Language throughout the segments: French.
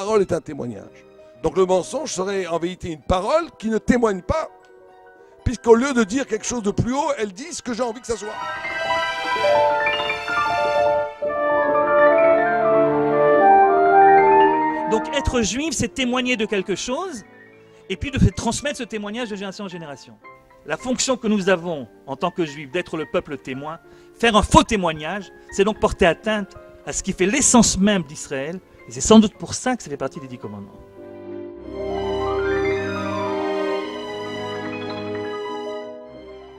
parole est un témoignage. Donc le mensonge serait en vérité une parole qui ne témoigne pas, puisqu'au lieu de dire quelque chose de plus haut, elle dit ce que j'ai envie que ça soit. Donc être juif, c'est témoigner de quelque chose, et puis de transmettre ce témoignage de génération en génération. La fonction que nous avons en tant que juifs d'être le peuple témoin, faire un faux témoignage, c'est donc porter atteinte à ce qui fait l'essence même d'Israël, et c'est sans doute pour ça que ça fait partie des 10 commandements.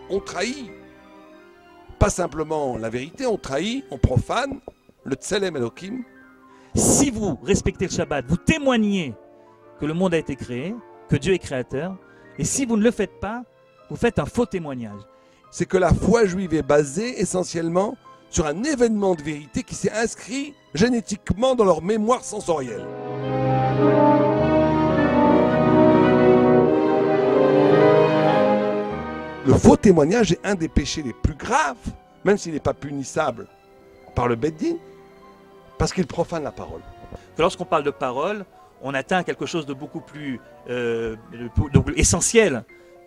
On trahit pas simplement la vérité, on trahit, on profane le Tselem Elohim. Si vous respectez le Shabbat, vous témoignez que le monde a été créé, que Dieu est créateur, et si vous ne le faites pas, vous faites un faux témoignage. C'est que la foi juive est basée essentiellement sur un événement de vérité qui s'est inscrit génétiquement dans leur mémoire sensorielle. Le faux témoignage est un des péchés les plus graves, même s'il n'est pas punissable par le Beddin, parce qu'il profane la parole. Lorsqu'on parle de parole, on atteint quelque chose de beaucoup plus essentiel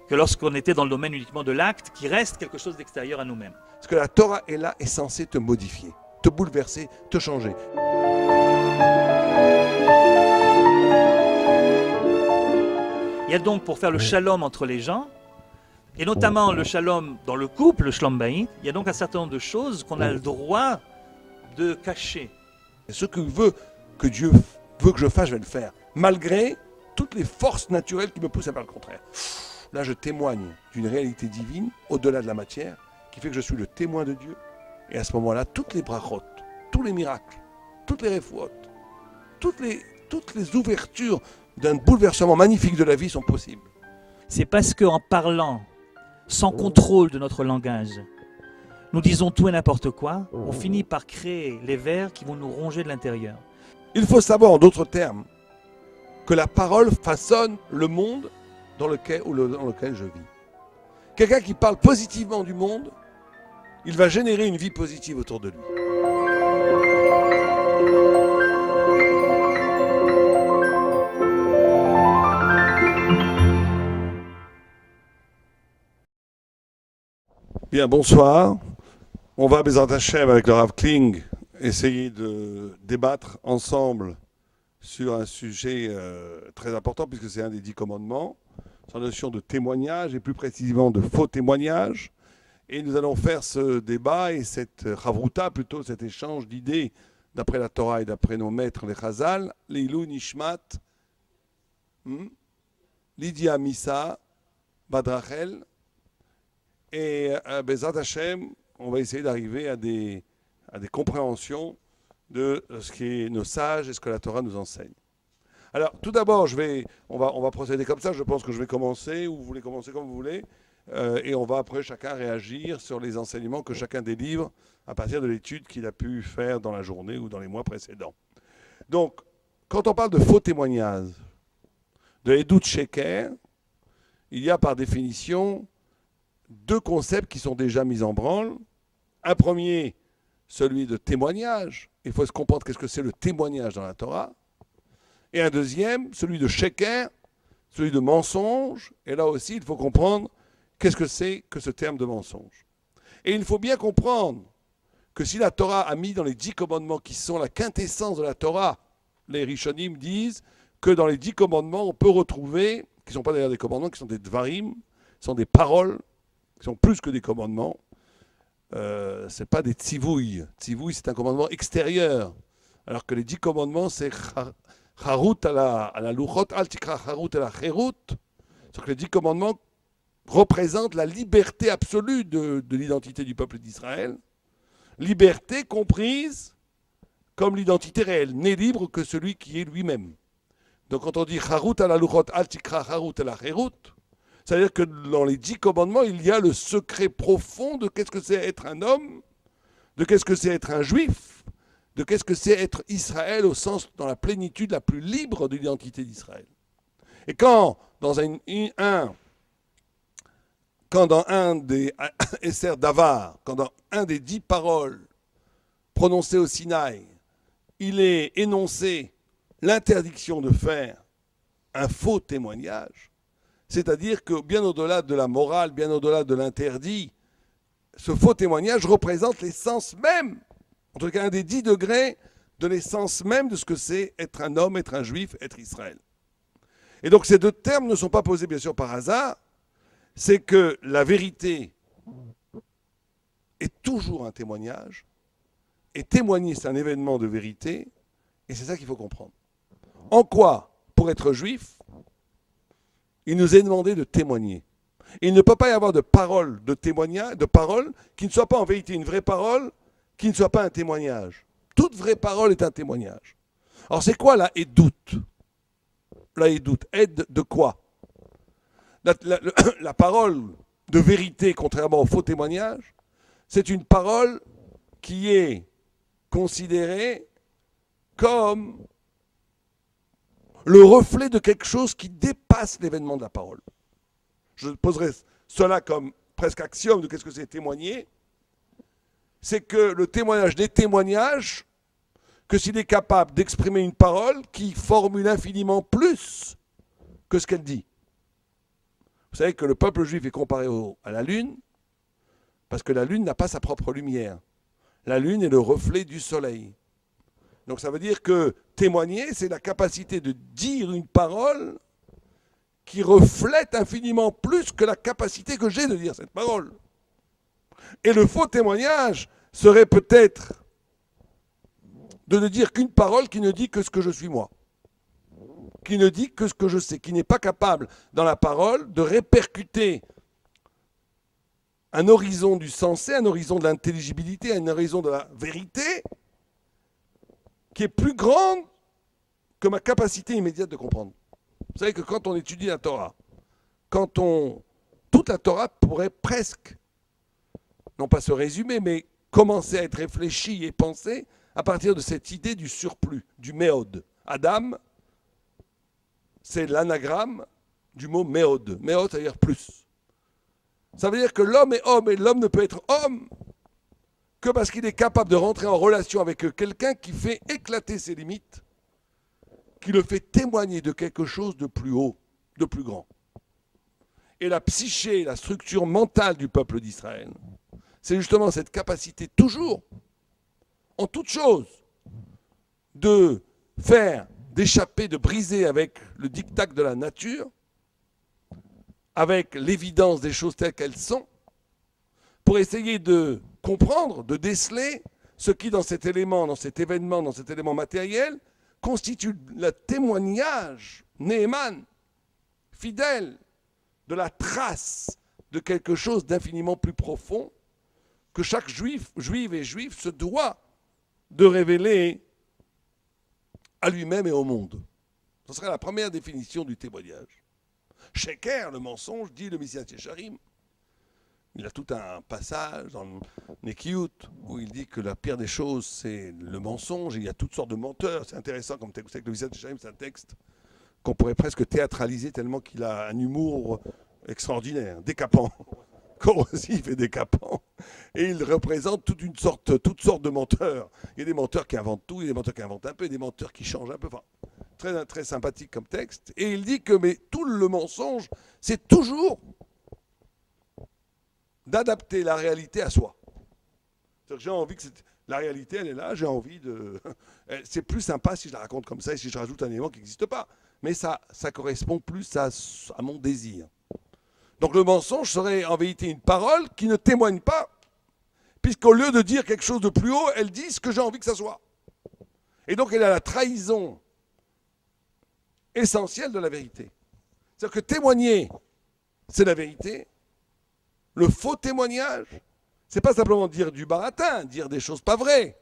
que lorsqu'on était dans le domaine uniquement de l'acte, qui reste quelque chose d'extérieur à nous-mêmes. Parce que la Torah est là, est censée te modifier, te bouleverser, te changer. Il y a donc, pour faire le shalom entre les gens, et notamment le shalom dans le couple, le shalom bayit, il y a donc un certain nombre de choses qu'on a le droit de cacher. Ce que Dieu veut que je fasse, je vais le faire, malgré toutes les forces naturelles qui me poussent à faire le contraire. Là, je témoigne d'une réalité divine, au-delà de la matière, qui fait que je suis le témoin de Dieu. Et à ce moment-là, toutes les brachot, tous les miracles, toutes les réfouot, toutes les ouvertures d'un bouleversement magnifique de la vie sont possibles. C'est parce qu'en parlant sans contrôle de notre langage, nous disons tout et n'importe quoi, on finit par créer les vers qui vont nous ronger de l'intérieur. Il faut savoir, en d'autres termes, que la parole façonne le monde dans lequel je vis. Quelqu'un qui parle positivement du monde, il va générer une vie positive autour de lui. Bien, bonsoir. On va, Bezrat Hashem, avec le Rav Kling, essayer de débattre ensemble sur un sujet très important, puisque c'est un des 10 commandements, sur la notion de témoignage, et plus précisément de faux témoignage. Et nous allons faire ce débat et cette chavruta, plutôt cet échange d'idées, d'après la Torah et d'après nos maîtres, les Chazal, Leilou Nishmat, Lydia Missa, Badrachel, et Bezrat Hashem, on va essayer d'arriver à des compréhensions de ce qu'est nos sages et ce que la Torah nous enseigne. Alors, tout d'abord, on va procéder comme ça. Je pense que je vais commencer, ou vous voulez commencer comme vous voulez, et on va après chacun réagir sur les enseignements que chacun délivre à partir de l'étude qu'il a pu faire dans la journée ou dans les mois précédents. Donc, quand on parle de faux témoignages, de Edut Sheker, il y a par définition 2 concepts qui sont déjà mis en branle. Un premier, celui de témoignage. Il faut se comprendre qu'est-ce que c'est le témoignage dans la Torah. Et un deuxième, celui de sheker, celui de mensonge. Et là aussi, il faut comprendre qu'est-ce que c'est que ce terme de mensonge. Et il faut bien comprendre que si la Torah a mis dans les 10 commandements qui sont la quintessence de la Torah, les Rishonim disent que dans les 10 commandements, on peut retrouver, qui ne sont pas d'ailleurs des commandements, qui sont des dvarim, qui sont des paroles, qui sont plus que des commandements. Ce n'est pas des tzivouilles. Tzivouille, c'est un commandement extérieur. Alors que les 10 commandements, c'est charut à la luchot, al tikra charut à la cherut. C'est-à-dire que les 10 commandements représentent la liberté absolue de l'identité du peuple d'Israël. Liberté comprise comme l'identité réelle, n'est libre que celui qui est lui-même. Donc quand on dit charut à la luchot, al tikra charut à la cherut, c'est-à-dire que dans les 10 commandements, il y a le secret profond de qu'est-ce que c'est être un homme, de qu'est-ce que c'est être un juif, de qu'est-ce que c'est être Israël au sens, dans la plénitude la plus libre de l'identité d'Israël. Et quand dans un des Esser d'Avar, quand dans un des 10 paroles prononcées au Sinaï, il est énoncé l'interdiction de faire un faux témoignage, c'est-à-dire que bien au-delà de la morale, bien au-delà de l'interdit, ce faux témoignage représente l'essence même, en tout cas un des 10 degrés de l'essence même de ce que c'est être un homme, être un juif, être Israël. Et donc ces deux termes ne sont pas posés bien sûr par hasard, c'est que la vérité est toujours un témoignage, et témoigner c'est un événement de vérité, et c'est ça qu'il faut comprendre. En quoi, pour être juif, il nous est demandé de témoigner. Il ne peut pas y avoir de parole, de témoignage, de parole qui ne soit pas en vérité une vraie parole, qui ne soit pas un témoignage. Toute vraie parole est un témoignage. Alors c'est quoi la édoute? La édoute, aide de quoi? La parole de vérité, contrairement au faux témoignage, c'est une parole qui est considérée comme le reflet de quelque chose qui dépasse l'événement de la parole. Je poserai cela comme presque axiome de qu'est-ce que c'est témoigner. C'est que le témoignage des témoignages, que s'il est capable d'exprimer une parole qui formule infiniment plus que ce qu'elle dit. Vous savez que le peuple juif est comparé à la lune, parce que la lune n'a pas sa propre lumière. La lune est le reflet du soleil. Donc ça veut dire que témoigner, c'est la capacité de dire une parole qui reflète infiniment plus que la capacité que j'ai de dire cette parole. Et le faux témoignage serait peut-être de ne dire qu'une parole qui ne dit que ce que je suis moi, qui ne dit que ce que je sais, qui n'est pas capable dans la parole de répercuter un horizon du sensé, un horizon de l'intelligibilité, un horizon de la vérité, qui est plus grande que ma capacité immédiate de comprendre. Vous savez que quand on étudie la Torah, toute la Torah pourrait presque, non pas se résumer, mais commencer à être réfléchie et pensée à partir de cette idée du surplus, du méod. Adam, c'est l'anagramme du mot méod. Méod, ça veut dire plus. Ça veut dire que l'homme est homme, et l'homme ne peut être homme que parce qu'il est capable de rentrer en relation avec quelqu'un qui fait éclater ses limites, qui le fait témoigner de quelque chose de plus haut, de plus grand. Et la psyché, la structure mentale du peuple d'Israël, c'est justement cette capacité toujours, en toute chose, de faire, d'échapper, de briser avec le diktat de la nature, avec l'évidence des choses telles qu'elles sont, pour essayer de comprendre, de déceler ce qui, dans cet élément, dans cet événement, dans cet élément matériel, constitue le témoignage, Néhéman, fidèle, de la trace de quelque chose d'infiniment plus profond que chaque juif, juive et juif se doit de révéler à lui-même et au monde. Ce serait la première définition du témoignage. Sheker, le mensonge, dit le Messias Yesharim. Il a tout un passage dans Nekiyut où il dit que la pire des choses, c'est le mensonge. Et il y a toutes sortes de menteurs. C'est intéressant comme texte. Vous savez que le Messias Yesharim, c'est un texte qu'on pourrait presque théâtraliser tellement qu'il a un humour extraordinaire, décapant, corrosif et décapant. Et il représente toutes sortes de menteurs. Il y a des menteurs qui inventent tout, il y a des menteurs qui inventent un peu, il y a des menteurs qui changent un peu. Enfin, très, très sympathique comme texte. Et il dit que mais tout le mensonge, c'est toujours d'adapter la réalité à soi. C'est-à-dire que j'ai envie que la réalité, elle est là, j'ai envie de... C'est plus sympa si je la raconte comme ça et si je rajoute un élément qui n'existe pas. Mais ça correspond plus à mon désir. Donc le mensonge serait en vérité une parole qui ne témoigne pas, puisqu'au lieu de dire quelque chose de plus haut, elle dit ce que j'ai envie que ça soit. Et donc elle a la trahison essentielle de la vérité. C'est-à-dire que témoigner, c'est la vérité. Le faux témoignage, c'est pas simplement dire du baratin, dire des choses pas vraies.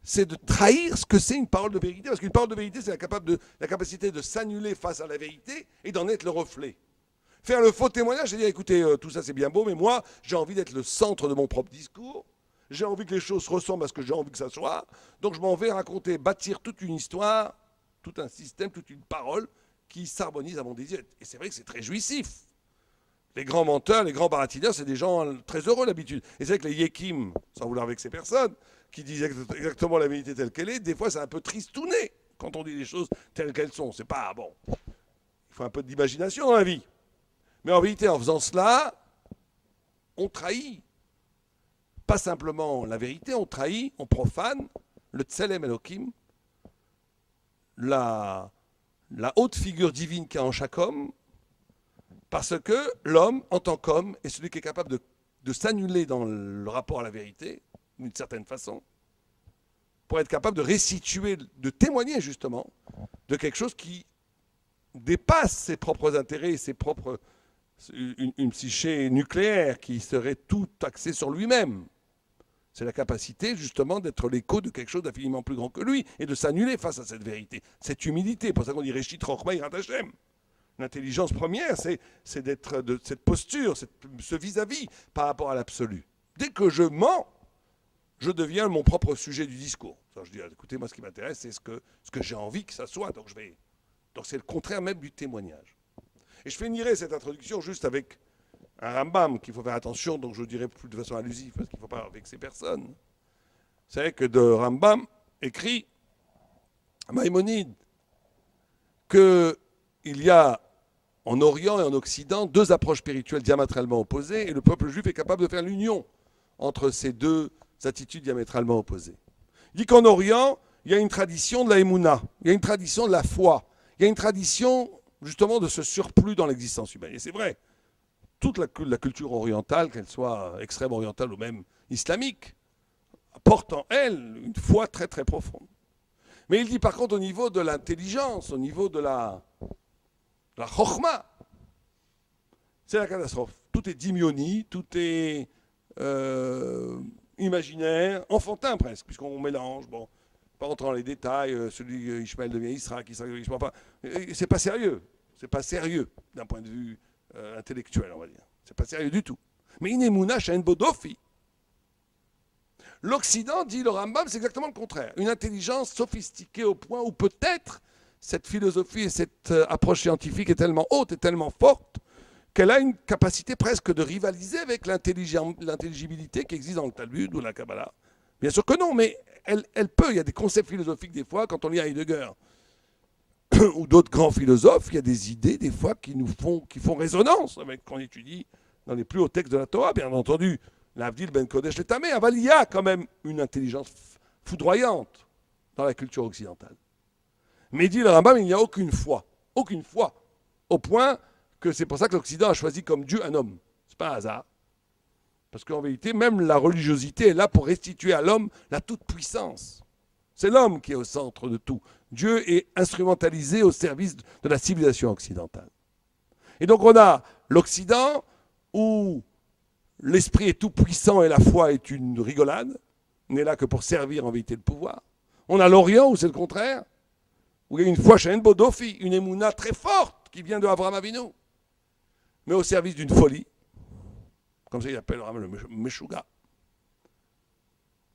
C'est de trahir ce que c'est une parole de vérité. Parce qu'une parole de vérité, c'est la capacité de s'annuler face à la vérité et d'en être le reflet. Faire le faux témoignage, c'est dire, écoutez, tout ça c'est bien beau, mais moi, j'ai envie d'être le centre de mon propre discours. J'ai envie que les choses ressemblent à ce que j'ai envie que ça soit. Donc je m'en vais raconter, bâtir toute une histoire, tout un système, toute une parole qui s'harmonise à mon désir. Et c'est vrai que c'est très jouissif. Les grands menteurs, les grands baratineurs, c'est des gens très heureux d'habitude. Et c'est vrai que les yekim, sans vouloir avec ces personnes, qui disent exactement la vérité telle qu'elle est, des fois c'est un peu tristouné quand on dit les choses telles qu'elles sont. C'est pas bon. Il faut un peu d'imagination dans la vie. Mais en vérité, en faisant cela, on trahit pas simplement la vérité, on trahit, on profane le Tselem Elohim, la haute figure divine qu'il y a en chaque homme, parce que l'homme, en tant qu'homme, est celui qui est capable de s'annuler dans le rapport à la vérité, d'une certaine façon, pour être capable de restituer, de témoigner justement de quelque chose qui dépasse ses propres intérêts et ses propres... une psyché nucléaire qui serait tout axée sur lui-même. C'est la capacité justement d'être l'écho de quelque chose d'infiniment plus grand que lui et de s'annuler face à cette vérité. Cette humilité, pour ça qu'on dit Reshit Chochma Yirat Hashem. L'intelligence première, c'est d'être de cette posture, ce vis-à-vis par rapport à l'absolu. Dès que je mens, je deviens mon propre sujet du discours. Alors je dis, écoutez, moi ce qui m'intéresse, c'est ce que j'ai envie que ça soit. Donc c'est le contraire même du témoignage. Et je finirai cette introduction juste avec un Rambam qu'il faut faire attention, donc je le dirai plus de façon allusive parce qu'il ne faut pas vexer personne. C'est vrai que de Rambam écrit Maïmonide qu'il y a en Orient et en Occident deux approches spirituelles diamétralement opposées et le peuple juif est capable de faire l'union entre ces deux attitudes diamétralement opposées. Il dit qu'en Orient, il y a une tradition de la Emouna, il y a une tradition de la foi, il y a une tradition justement de ce surplus dans l'existence humaine. Et c'est vrai, toute la culture orientale, qu'elle soit extrême orientale ou même islamique, porte en elle une foi très très profonde. Mais il dit par contre au niveau de l'intelligence, au niveau de la chokhma, c'est la catastrophe. Tout est dimionie, tout est imaginaire, enfantin presque, puisqu'on mélange, bon, pas rentrer dans les détails, celui Ishmaël devient Israël, Israël devient Ishmaël, c'est pas sérieux. C'est pas sérieux d'un point de vue intellectuel, on va dire. C'est pas sérieux du tout. Mais Inemuna Shein Bodofi. L'Occident, dit le Rambam, c'est exactement le contraire. Une intelligence sophistiquée au point où peut-être cette philosophie et cette approche scientifique est tellement haute et tellement forte qu'elle a une capacité presque de rivaliser avec l'intelligibilité qui existe dans le Talmud ou la Kabbalah. Bien sûr que non, mais elle peut. Il y a des concepts philosophiques des fois, quand on lit Heidegger ou d'autres grands philosophes, il y a des idées des fois qui font résonance avec ce qu'on étudie dans les plus hauts textes de la Torah, bien entendu. L'Avdil Ben Kodesh Letamé, il y a quand même une intelligence foudroyante dans la culture occidentale. Mais dit le Rambam, il n'y a aucune foi, au point que c'est pour ça que l'Occident a choisi comme Dieu un homme. C'est pas un hasard. Parce qu'en vérité, même la religiosité est là pour restituer à l'homme la toute-puissance. C'est l'homme qui est au centre de tout. Dieu est instrumentalisé au service de la civilisation occidentale. Et donc on a l'Occident où l'esprit est tout puissant et la foi est une rigolade. On n'est là que pour servir en vérité le pouvoir. On a l'Orient où c'est le contraire, où il y a une foi Shein Bodofi, une émouna très forte qui vient de Avraham Avinu, mais au service d'une folie. Comme ça il appelle le Meshuga.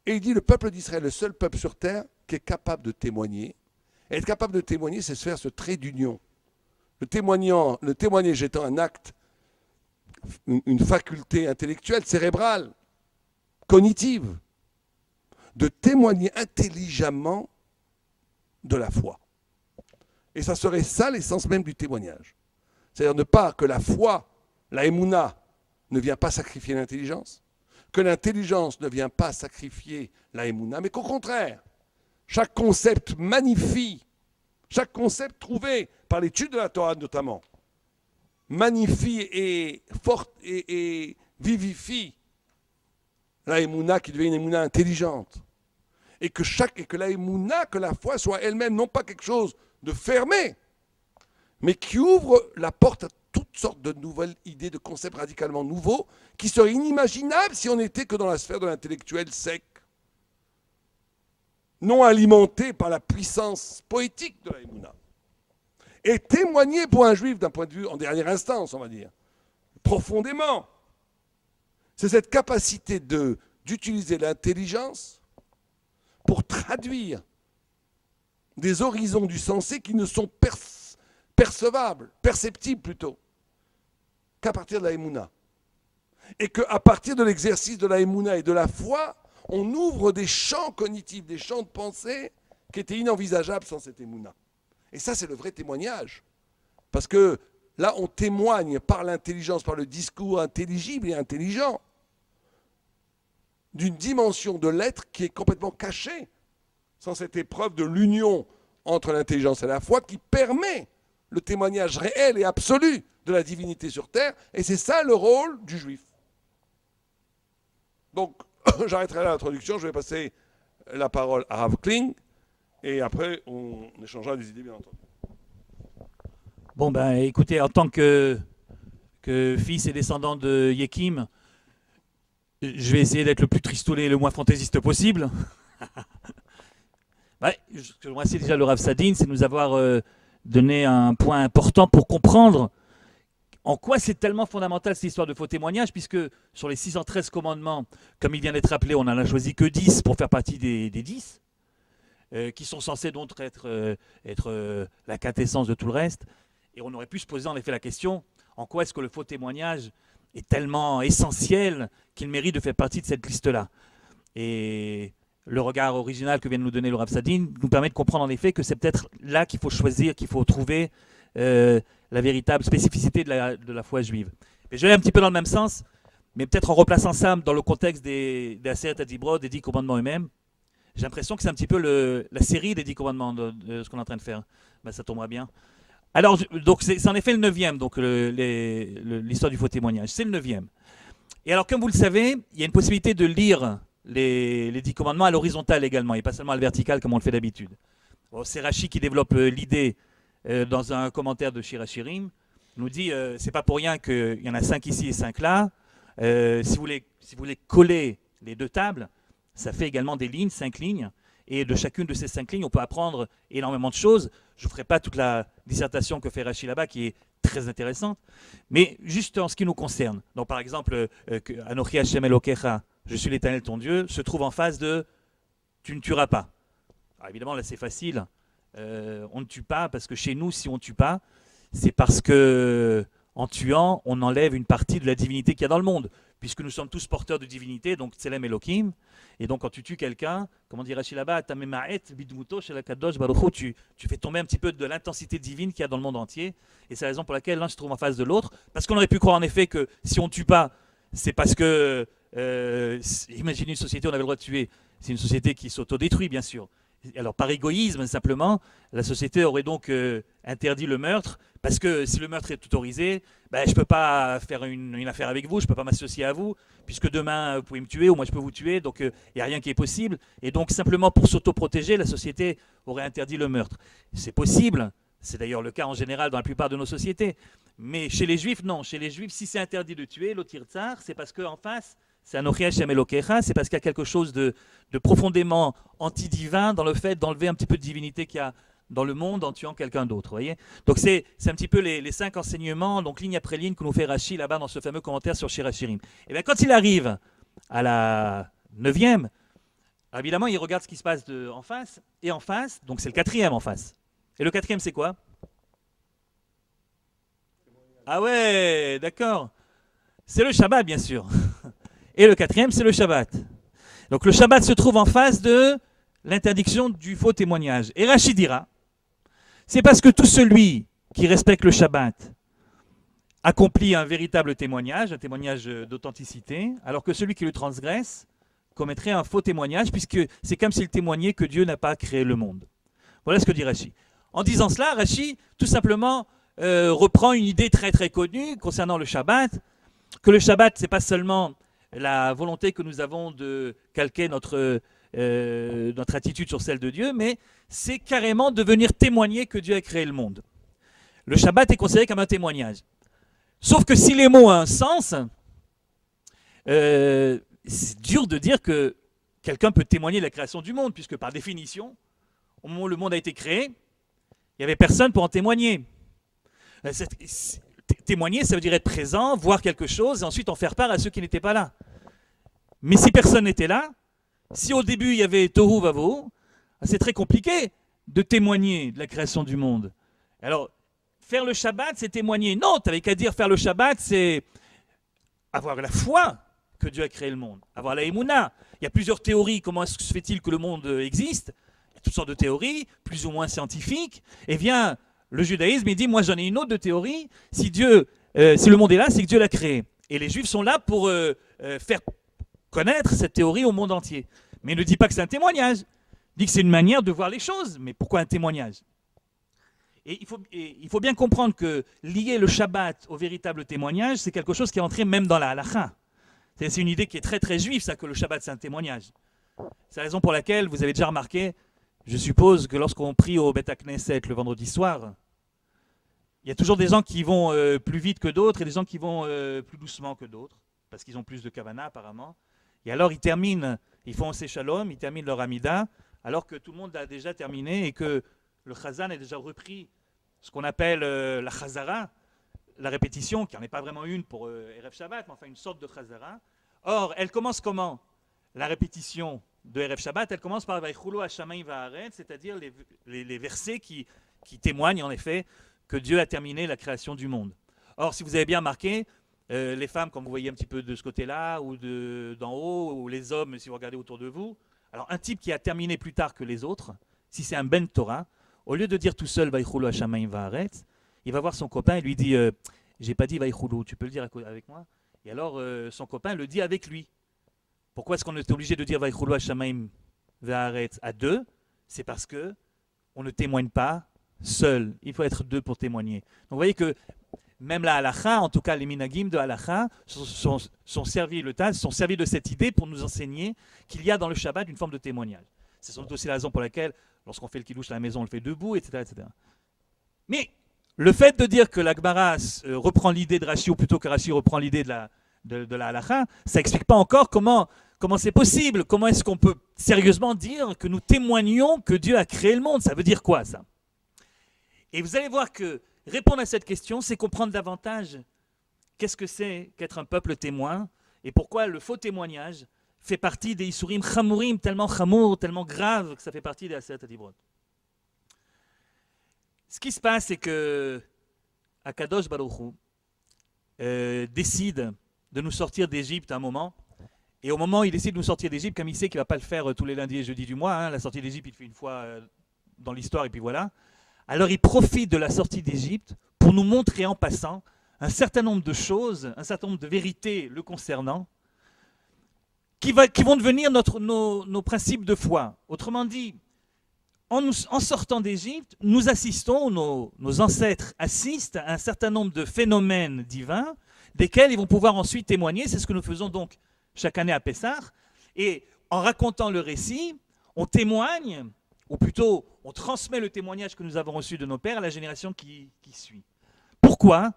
Et il dit le peuple d'Israël, le seul peuple sur terre qui est capable de témoigner. Et être capable de témoigner, c'est se faire ce trait d'union. Le témoignage étant un acte, une faculté intellectuelle, cérébrale, cognitive, de témoigner intelligemment de la foi. Et ça serait ça l'essence même du témoignage. C'est-à-dire ne pas que la foi, la émouna, ne vient pas sacrifier l'intelligence, que l'intelligence ne vient pas sacrifier la émouna, mais qu'au contraire, chaque concept magnifie, chaque concept trouvé par l'étude de la Torah notamment, magnifie et forte et vivifie la émouna qui devient une émouna intelligente. Et que la émouna, que la foi soit elle-même non pas quelque chose de fermé, mais qui ouvre la porte à toutes sortes de nouvelles idées, de concepts radicalement nouveaux, qui seraient inimaginables si on n'était que dans la sphère de l'intellectuel sec, non alimenté par la puissance poétique de la Emouna. Et témoigner pour un juif d'un point de vue en dernière instance, on va dire, profondément, c'est cette capacité d'utiliser l'intelligence pour traduire des horizons du sensé qui ne sont percevables, perceptibles plutôt, qu'à partir de la Emouna. Et qu'à partir de l'exercice de la Emouna et de la foi, on ouvre des champs cognitifs, des champs de pensée qui était inenvisageable sans cette émouna. Et ça, c'est le vrai témoignage. Parce que là, on témoigne par l'intelligence, par le discours intelligible et intelligent, d'une dimension de l'être qui est complètement cachée, sans cette épreuve de l'union entre l'intelligence et la foi qui permet le témoignage réel et absolu de la divinité sur terre. Et c'est ça le rôle du juif. Donc, j'arrêterai là l'introduction, je vais passer la parole à Rav Kling, et après, on échangera des idées, bien entendu. Bon, ben écoutez, en tant que fils et descendant de Yekim, je vais essayer d'être le plus tristouné et le moins fantaisiste possible. Ouais, ce que je remercie déjà le Rav Sadin, c'est de nous avoir donné un point important pour comprendre en quoi c'est tellement fondamental cette histoire de faux témoignage, puisque sur les 613 commandements, comme il vient d'être rappelé, on n'en a choisi que 10 pour faire partie des 10, qui sont censés donc être la quintessence de tout le reste. Et on aurait pu se poser en effet la question, en quoi est-ce que le faux témoignage est tellement essentiel qu'il mérite de faire partie de cette liste-là. Et le regard original que vient de nous donner le Rav Sadin nous permet de comprendre en effet que c'est peut-être là qu'il faut choisir, qu'il faut trouver la véritable spécificité de la foi juive. Et je vais aller un petit peu dans le même sens, mais peut-être en replaçant ça dans le contexte des Aseret HaDibrot, des 10 commandements eux-mêmes. J'ai l'impression que c'est un petit peu la série des 10 commandements de ce qu'on est en train de faire. Ben, ça tombera bien. Alors, donc c'est en effet le 9e, donc l'histoire du faux témoignage. C'est le 9e. Et alors, comme vous le savez, il y a une possibilité de lire les 10 commandements à l'horizontale également, et pas seulement à la verticale comme on le fait d'habitude. Bon, c'est Rashi qui développe l'idée dans un commentaire de Shir HaShirim. Il nous dit, c'est pas pour rien qu'il y en a 5 ici et 5 là. Si vous voulez coller les deux tables, ça fait également des lignes, 5 lignes. Et de chacune de ces 5 lignes, on peut apprendre énormément de choses. Je ne ferai pas toute la dissertation que fait Rashi là-bas, qui est très intéressante. Mais juste en ce qui nous concerne. Donc par exemple, Anochi Hashem Elokecha, je suis l'Éternel ton Dieu, se trouve en face de tu ne tueras pas. Alors évidemment, là c'est facile. On ne tue pas parce que chez nous, si on ne tue pas, c'est parce que en tuant, on enlève une partie de la divinité qu'il y a dans le monde. Puisque nous sommes tous porteurs de divinité, donc Tselem Elohim. Et donc quand tu tues quelqu'un, comme on dit Rashi là-bas, tu fais tomber un petit peu de l'intensité divine qu'il y a dans le monde entier. Et c'est la raison pour laquelle l'un se trouve en face de l'autre. Parce qu'on aurait pu croire en effet que si on ne tue pas, c'est parce que, imaginez une société où on avait le droit de tuer. C'est une société qui s'autodétruit, bien sûr. Alors par égoïsme, simplement, la société aurait donc interdit le meurtre, parce que si le meurtre est autorisé, ben, je ne peux pas faire une affaire avec vous, je ne peux pas m'associer à vous, puisque demain vous pouvez me tuer ou moi je peux vous tuer, donc il n'y a rien qui est possible. Et donc simplement pour s'autoprotéger, la société aurait interdit le meurtre. C'est possible, c'est d'ailleurs le cas en général dans la plupart de nos sociétés. Mais chez les Juifs, non. Chez les Juifs, si c'est interdit de tuer, l'otir tsar, c'est parce qu'en face, c'est Anochi Hashem Elokecha, c'est parce qu'il y a quelque chose de profondément anti-divin dans le fait d'enlever un petit peu de divinité qu'il y a dans le monde en tuant quelqu'un d'autre. Voyez, donc c'est un petit peu les 5 enseignements, donc ligne après ligne, que nous fait Rashi là-bas dans ce fameux commentaire sur Shir HaShirim. Et bien quand il arrive à la 9e, évidemment il regarde ce qui se passe en face, et en face, donc c'est le 4e en face. Et le 4e c'est quoi? Ah ouais, d'accord. C'est le Shabbat bien sûr. Et le 4e c'est le Shabbat. Donc le Shabbat se trouve en face de l'interdiction du faux témoignage. Et Rashi dira, c'est parce que tout celui qui respecte le Shabbat accomplit un véritable témoignage, un témoignage d'authenticité, alors que celui qui le transgresse commettrait un faux témoignage, puisque c'est comme s'il témoignait que Dieu n'a pas créé le monde. Voilà ce que dit Rashi. En disant cela, Rashi, tout simplement, reprend une idée très très connue concernant le Shabbat, que le Shabbat, c'est pas seulement la volonté que nous avons de calquer notre attitude sur celle de Dieu, mais c'est carrément de venir témoigner que Dieu a créé le monde. Le Shabbat est considéré comme un témoignage. Sauf que si les mots ont un sens, c'est dur de dire que quelqu'un peut témoigner de la création du monde, puisque par définition, au moment où le monde a été créé, il n'y avait personne pour en témoigner. Témoigner, ça veut dire être présent, voir quelque chose, et ensuite en faire part à ceux qui n'étaient pas là. Mais si personne n'était là, si au début il y avait Tohu Vavohu, c'est très compliqué de témoigner de la création du monde. Alors, faire le Shabbat, c'est témoigner. Non, tu n'avais qu'à dire faire le Shabbat, c'est avoir la foi que Dieu a créé le monde, avoir la Emouna. Il y a plusieurs théories, comment se fait-il que le monde existe. toutes sortes de théories, plus ou moins scientifiques, et vient le judaïsme, il dit, moi j'en ai une autre de théorie, si le monde est là, c'est que Dieu l'a créé. Et les juifs sont là pour faire connaître cette théorie au monde entier. Mais il ne dit pas que c'est un témoignage, il dit que c'est une manière de voir les choses, mais pourquoi un témoignage ? Et il faut bien comprendre que lier le Shabbat au véritable témoignage, c'est quelque chose qui est entré même dans la halakha. C'est une idée qui est très très juive, ça, que le Shabbat c'est un témoignage. C'est la raison pour laquelle vous avez déjà remarqué, je suppose que lorsqu'on prie au Beth Knesset le vendredi soir, il y a toujours des gens qui vont plus vite que d'autres et des gens qui vont plus doucement que d'autres, parce qu'ils ont plus de kavana apparemment. Et alors ils font un shalom, ils terminent leur amida, alors que tout le monde a déjà terminé et que le chazan a déjà repris ce qu'on appelle la chazara, la répétition, qui n'en est pas vraiment une pour Erev Shabbat, mais enfin une sorte de chazara. Or, elle commence comment ? La répétition de Erev Shabbat, elle commence par Vaychulu Hashamayim Va'aretz, c'est-à-dire les versets qui témoignent en effet que Dieu a terminé la création du monde. Or, si vous avez bien remarqué, les femmes, comme vous voyez un petit peu de ce côté-là, ou d'en haut, ou les hommes, si vous regardez autour de vous, alors un type qui a terminé plus tard que les autres, si c'est un Ben Torah, au lieu de dire tout seul Vaychulu Hashamayim Va'aretz, il va voir son copain et lui dit j'ai pas dit Vaychulu, tu peux le dire avec moi ? Et alors son copain le dit avec lui. Pourquoi est-ce qu'on est obligé de dire Vaychulu Hashamayim Va'aretz à deux ? C'est parce que on ne témoigne pas seul. Il faut être deux pour témoigner. Donc vous voyez que même la halakha, en tout cas les minagim de halakha, sont servis de cette idée pour nous enseigner qu'il y a dans le Shabbat une forme de témoignage. C'est sans doute aussi la raison pour laquelle, lorsqu'on fait le kiddush à la maison, on le fait debout, etc. etc. Mais le fait de dire que la Gemara reprend l'idée de Rashi, ou plutôt que Rashi reprend l'idée de la halakha, ça n'explique pas encore comment c'est possible. Comment est-ce qu'on peut sérieusement dire que nous témoignons que Dieu a créé le monde ? Ça veut dire quoi, ça ? Et vous allez voir que répondre à cette question, c'est comprendre davantage qu'est-ce que c'est qu'être un peuple témoin et pourquoi le faux témoignage fait partie des Isurim Chamurim, tellement chamour, tellement grave que ça fait partie des Aseret HaDibrot. Ce qui se passe, c'est que Akadosh Baruch Hu décide de nous sortir d'Égypte à un moment. Et au moment où il décide de nous sortir d'Égypte, comme il sait qu'il ne va pas le faire tous les lundis et jeudis du mois, la sortie d'Égypte, il le fait une fois dans l'histoire et puis voilà. Alors il profite de la sortie d'Égypte pour nous montrer en passant un certain nombre de choses, un certain nombre de vérités le concernant, qui vont devenir nos principes de foi. Autrement dit, en sortant d'Égypte, nous assistons, nos ancêtres assistent à un certain nombre de phénomènes divins desquels ils vont pouvoir ensuite témoigner. C'est ce que nous faisons donc chaque année à Pessah. Et en racontant le récit, on témoigne, ou plutôt on transmet le témoignage que nous avons reçu de nos pères à la génération qui suit. Pourquoi ?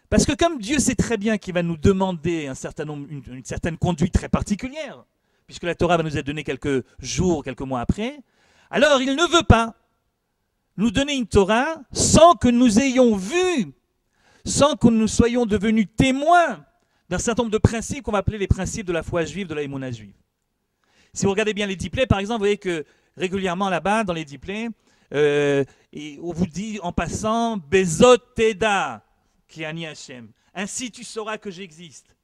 Parce que comme Dieu sait très bien qu'il va nous demander une certaine conduite très particulière, puisque la Torah va nous être donnée quelques jours, quelques mois après, alors il ne veut pas nous donner une Torah sans que nous ayons vu, sans que nous soyons devenus témoins d'un certain nombre de principes qu'on va appeler les principes de la foi juive, de la émouna juive. Si vous regardez bien les diplés, par exemple, vous voyez que régulièrement là-bas, dans les diplés, on vous dit en passant « Bezot Teda » qui Ani Hashem. Ainsi tu sauras que j'existe.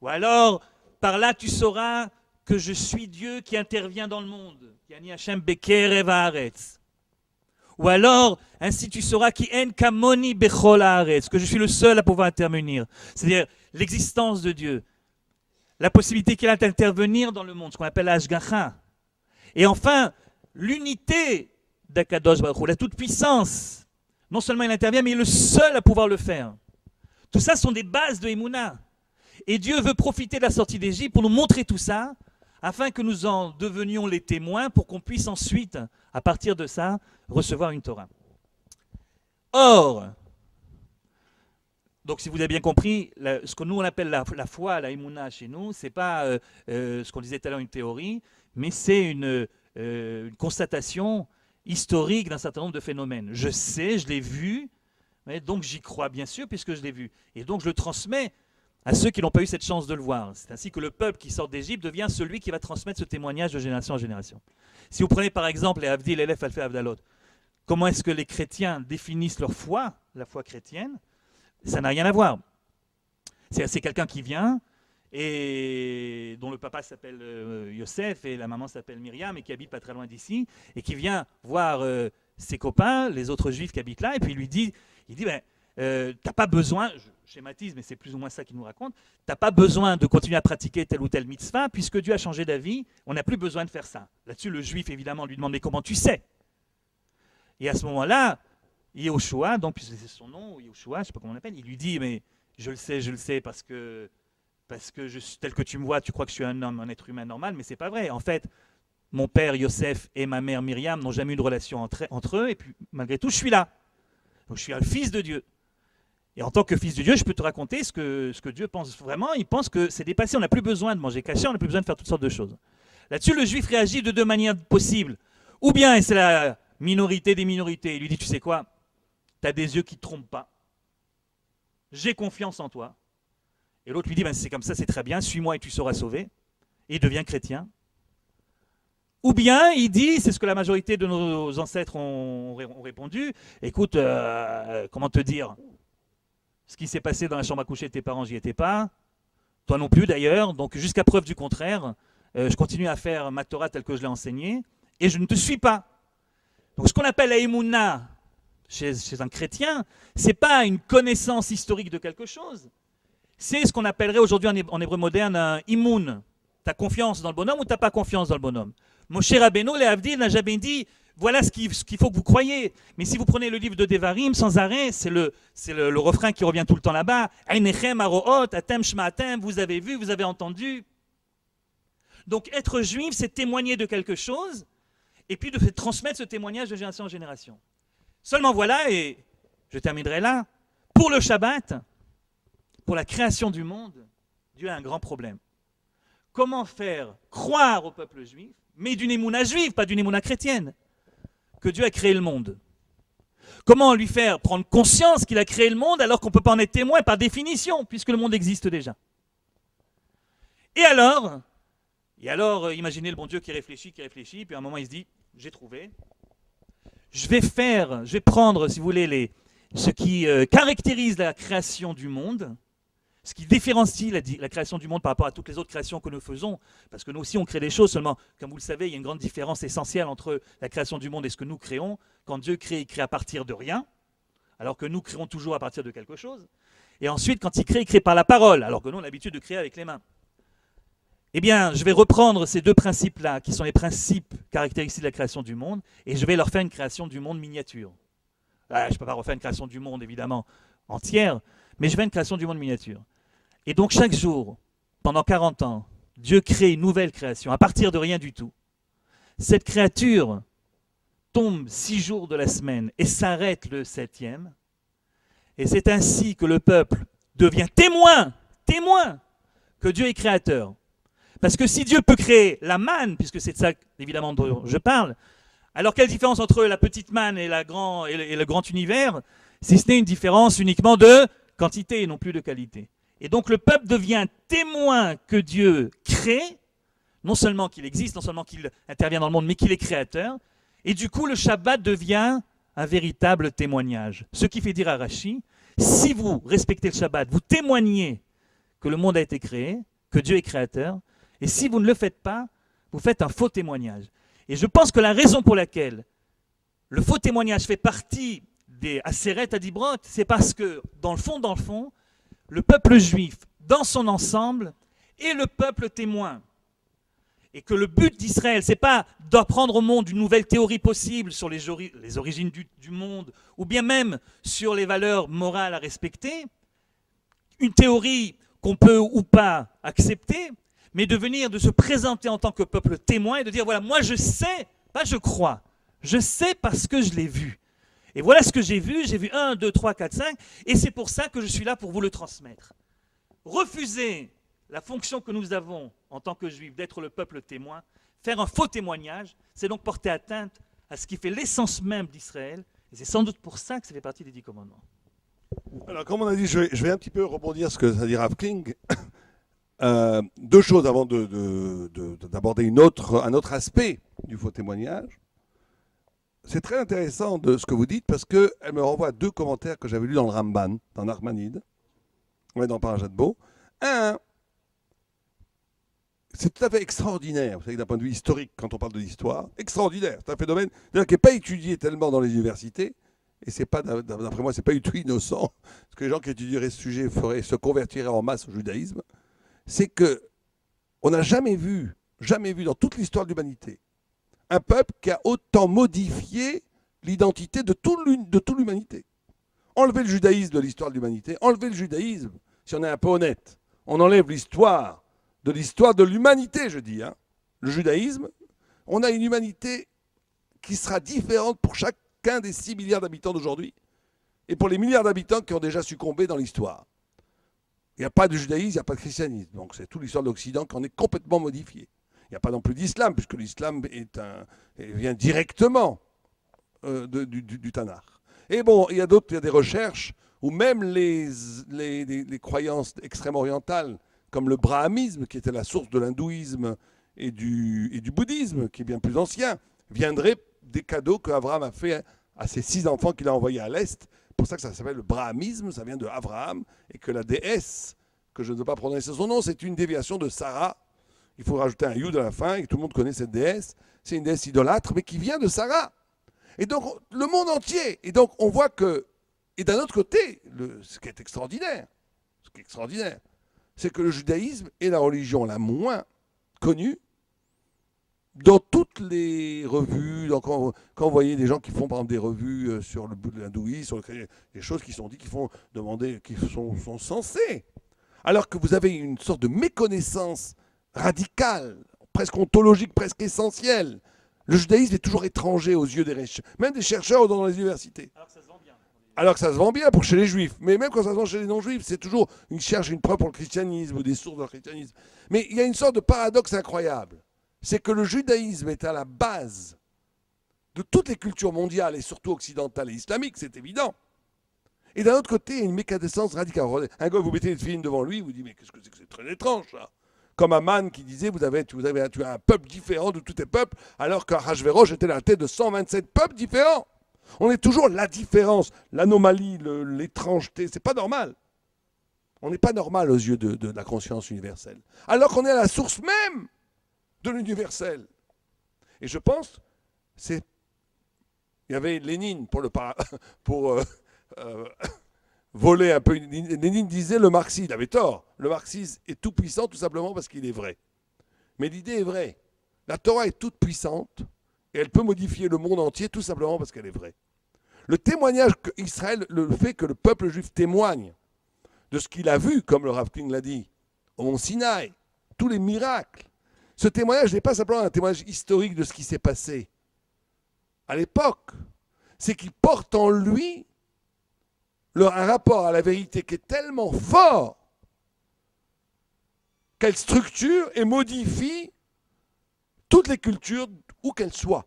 Ou alors, par là tu sauras que je suis Dieu qui intervient dans le monde. Qui Ani Hashem Bekerev Haaretz. Ou alors, ainsi tu sauras qui en kamoni bechol haaretz, que je suis le seul à pouvoir intervenir. C'est-à-dire l'existence de Dieu. La possibilité qu'il a d'intervenir dans le monde, ce qu'on appelle l'ashgacha. Et enfin, l'unité d'Akadosh Baruch Hu, la toute-puissance. Non seulement il intervient, mais il est le seul à pouvoir le faire. Tout ça sont des bases de Emouna. Et Dieu veut profiter de la sortie d'Égypte pour nous montrer tout ça, afin que nous en devenions les témoins, pour qu'on puisse ensuite, à partir de ça, recevoir une Torah. Or, donc si vous avez bien compris, ce que nous on appelle la foi, la Emouna chez nous, ce n'est pas ce qu'on disait tout à l'heure une théorie, mais c'est une constatation historique d'un certain nombre de phénomènes. Je sais, je l'ai vu, donc j'y crois bien sûr puisque je l'ai vu. Et donc je le transmets à ceux qui n'ont pas eu cette chance de le voir. C'est ainsi que le peuple qui sort d'Égypte devient celui qui va transmettre ce témoignage de génération en génération. Si vous prenez par exemple les Avdil, Elef, Alfé, Avdalot, comment est-ce que les chrétiens définissent leur foi, la foi chrétienne ? Ça n'a rien à voir. C'est quelqu'un qui vient et dont le papa s'appelle Yosef et la maman s'appelle Myriam et qui habite pas très loin d'ici, et qui vient voir ses copains, les autres juifs qui habitent là, et puis il dit ben, t'as pas besoin, je schématise, mais c'est plus ou moins ça qu'il nous raconte, t'as pas besoin de continuer à pratiquer telle ou telle mitzvah, puisque Dieu a changé d'avis, on n'a plus besoin de faire ça. Là-dessus, le juif, évidemment, lui demande, mais comment tu sais? Et à ce moment-là, Yehoshua, donc puisque c'est son nom, Yehoshua, je ne sais pas comment on l'appelle, il lui dit, mais je le sais, parce que tel que tu me vois, tu crois que je suis un homme, un être humain normal, mais c'est pas vrai. En fait, mon père Yosef et ma mère Myriam n'ont jamais eu de relation entre eux, et puis malgré tout, je suis là. Donc je suis un fils de Dieu. Et en tant que fils de Dieu, je peux te raconter ce que Dieu pense vraiment. Il pense que c'est dépassé, on n'a plus besoin de manger caché, on n'a plus besoin de faire toutes sortes de choses. Là-dessus, le juif réagit de deux manières possibles. Ou bien, et c'est la minorité des minorités, il lui dit, tu sais quoi, tu as des yeux qui ne te trompent pas. J'ai confiance en toi. Et l'autre lui dit, ben, c'est comme ça, c'est très bien, suis-moi et tu seras sauvé. Et il devient chrétien. Ou bien, il dit, c'est ce que la majorité de nos ancêtres ont répondu, écoute, comment te dire, ce qui s'est passé dans la chambre à coucher de tes parents, j'y étais pas, toi non plus d'ailleurs, donc jusqu'à preuve du contraire, je continue à faire ma Torah telle que je l'ai enseignée, et je ne te suis pas. Donc ce qu'on appelle la Emouna chez un chrétien, c'est pas une connaissance historique de quelque chose, c'est ce qu'on appellerait aujourd'hui en hébreu moderne un imoun. Tu as confiance dans le bonhomme ou tu n'as pas confiance dans le bonhomme? Moshe Rabbeinu, les Avdil, n'a jamais dit voilà ce qu'il faut que vous croyez. Mais si vous prenez le livre de Devarim sans arrêt, c'est le refrain qui revient tout le temps là-bas. Einechem aroot, atem shmaatem, vous avez vu, vous avez entendu. Donc être juif, c'est témoigner de quelque chose et puis de transmettre ce témoignage de génération en génération. Seulement voilà, et je terminerai là, pour le Shabbat, pour la création du monde, Dieu a un grand problème. Comment faire croire au peuple juif, mais d'une émouna juive, pas d'une émouna chrétienne, que Dieu a créé le monde? Comment lui faire prendre conscience qu'il a créé le monde alors qu'on ne peut pas en être témoin par définition, puisque le monde existe déjà? Et alors, imaginez le bon Dieu qui réfléchit, puis à un moment il se dit, j'ai trouvé, je vais prendre, si vous voulez, ce qui caractérise la création du monde, ce qui différencie la création du monde par rapport à toutes les autres créations que nous faisons, parce que nous aussi on crée des choses, seulement, comme vous le savez, il y a une grande différence essentielle entre la création du monde et ce que nous créons. Quand Dieu crée, il crée à partir de rien, alors que nous créons toujours à partir de quelque chose. Et ensuite, quand il crée par la parole, alors que nous on a l'habitude de créer avec les mains. Eh bien, je vais reprendre ces deux principes-là, qui sont les principes caractéristiques de la création du monde, et je vais leur faire une création du monde miniature. Je ne peux pas refaire une création du monde, évidemment, entière, mais je fais une création du monde miniature. Et donc chaque jour, pendant 40 ans, Dieu crée une nouvelle création, à partir de rien du tout. Cette créature tombe 6 jours de la semaine et s'arrête le 7e. Et c'est ainsi que le peuple devient témoin que Dieu est créateur. Parce que si Dieu peut créer la manne, puisque c'est de ça évidemment dont je parle, alors quelle différence entre la petite manne et le grand univers, si ce n'est une différence uniquement de quantité et non plus de qualité. Et donc le peuple devient témoin que Dieu crée, non seulement qu'il existe, non seulement qu'il intervient dans le monde, mais qu'il est créateur. Et du coup, le Shabbat devient un véritable témoignage. Ce qui fait dire à Rashi, si vous respectez le Shabbat, vous témoignez que le monde a été créé, que Dieu est créateur, et si vous ne le faites pas, vous faites un faux témoignage. Et je pense que la raison pour laquelle le faux témoignage fait partie des Aseret Adibrot, c'est parce que, dans le fond, le peuple juif, dans son ensemble, est le peuple témoin. Et que le but d'Israël, ce n'est pas d'apprendre au monde une nouvelle théorie possible sur les origines du monde, ou bien même sur les valeurs morales à respecter, une théorie qu'on peut ou pas accepter, mais de se présenter en tant que peuple témoin et de dire, voilà, moi je sais, pas je crois, je sais parce que je l'ai vu. Et voilà ce que j'ai vu 1, 2, 3, 4, 5, et c'est pour ça que je suis là pour vous le transmettre. Refuser la fonction que nous avons en tant que juifs d'être le peuple témoin, faire un faux témoignage, c'est donc porter atteinte à ce qui fait l'essence même d'Israël, et c'est sans doute pour ça que ça fait partie des 10 commandements. Alors, comme on a dit, je vais un petit peu rebondir sur ce que ça dit Rav Kling. Deux choses avant d'aborder un autre aspect du faux témoignage. C'est très intéressant de ce que vous dites parce qu'elle me renvoie à 2 commentaires que j'avais lus dans le Ramban, dans Nachmanide, dans Parashat Bo. Un, c'est tout à fait extraordinaire, vous savez, d'un point de vue historique, quand on parle de l'histoire, extraordinaire. C'est un phénomène qui n'est pas étudié tellement dans les universités, et c'est pas, d'après moi, c'est pas du tout innocent, parce que les gens qui étudieraient ce sujet se convertiraient en masse au judaïsme. C'est que on n'a jamais vu dans toute l'histoire de l'humanité, un peuple qui a autant modifié l'identité de toute l'humanité. Enlevez le judaïsme de l'histoire de l'humanité, enlevez le judaïsme, si on est un peu honnête. On enlève l'histoire de l'humanité, je dis. Hein. Le judaïsme, on a une humanité qui sera différente pour chacun des 6 milliards d'habitants d'aujourd'hui et pour les milliards d'habitants qui ont déjà succombé dans l'histoire. Il n'y a pas de judaïsme, il n'y a pas de christianisme. Donc c'est toute l'histoire de l'Occident qui en est complètement modifiée. Il n'y a pas non plus d'islam, puisque l'islam vient directement du Tanakh. Et bon, il y a des recherches où même les croyances extrême-orientales, comme le brahmanisme, qui était la source de l'hindouisme et du bouddhisme, qui est bien plus ancien, viendraient des cadeaux qu'Abraham a fait à ses 6 enfants qu'il a envoyés à l'Est. C'est pour ça que ça s'appelle le brahmanisme, ça vient de Abraham, et que la déesse, que je ne veux pas prononcer son nom, c'est une déviation de Sarah. Il faut rajouter un yud à la fin, et tout le monde connaît cette déesse. C'est une déesse idolâtre, mais qui vient de Sarah. Et donc, le monde entier. Et donc, on voit que... Et d'un autre côté, ce qui est extraordinaire, c'est que le judaïsme est la religion la moins connue dans toutes les revues. Donc quand vous voyez des gens qui font, par exemple, des revues sur l'hindouisme, sur des choses qui sont dites, qui font demander, qui sont censées. Alors que vous avez une sorte de méconnaissance radicale, presque ontologique, presque essentielle. Le judaïsme est toujours étranger aux yeux même des chercheurs dans les universités. Alors que ça se vend bien pour chez les juifs. Mais même quand ça se vend chez les non-juifs, c'est toujours une preuve pour le christianisme ou des sources dans le christianisme. Mais il y a une sorte de paradoxe incroyable. C'est que le judaïsme est à la base de toutes les cultures mondiales et surtout occidentales et islamiques, c'est évident. Et d'un autre côté, il y a une méconnaissance radicale. Un gars, vous mettez les films devant lui, vous dites, mais qu'est-ce que c'est très étrange, ça. Comme Aman qui disait, tu as un peuple différent de tous tes peuples, alors qu'Ahasverosh était la tête de 127 peuples différents. On est toujours la différence, l'anomalie, l'étrangeté. C'est pas normal. On n'est pas normal aux yeux de la conscience universelle. Alors qu'on est à la source même de l'universel. Et je pense, il y avait Lénine pour voler un peu. Lénine disait le marxisme, il avait tort. Le marxisme est tout puissant tout simplement parce qu'il est vrai. Mais l'idée est vraie. La Torah est toute puissante. Et elle peut modifier le monde entier tout simplement parce qu'elle est vraie. Le témoignage qu'Israël, le fait que le peuple juif témoigne de ce qu'il a vu, comme le Rav King l'a dit, au mont Sinaï, tous les miracles, ce témoignage n'est pas simplement un témoignage historique de ce qui s'est passé à l'époque. C'est qu'il porte en lui un rapport à la vérité qui est tellement fort qu'elle structure et modifie toutes les cultures où qu'elles soient,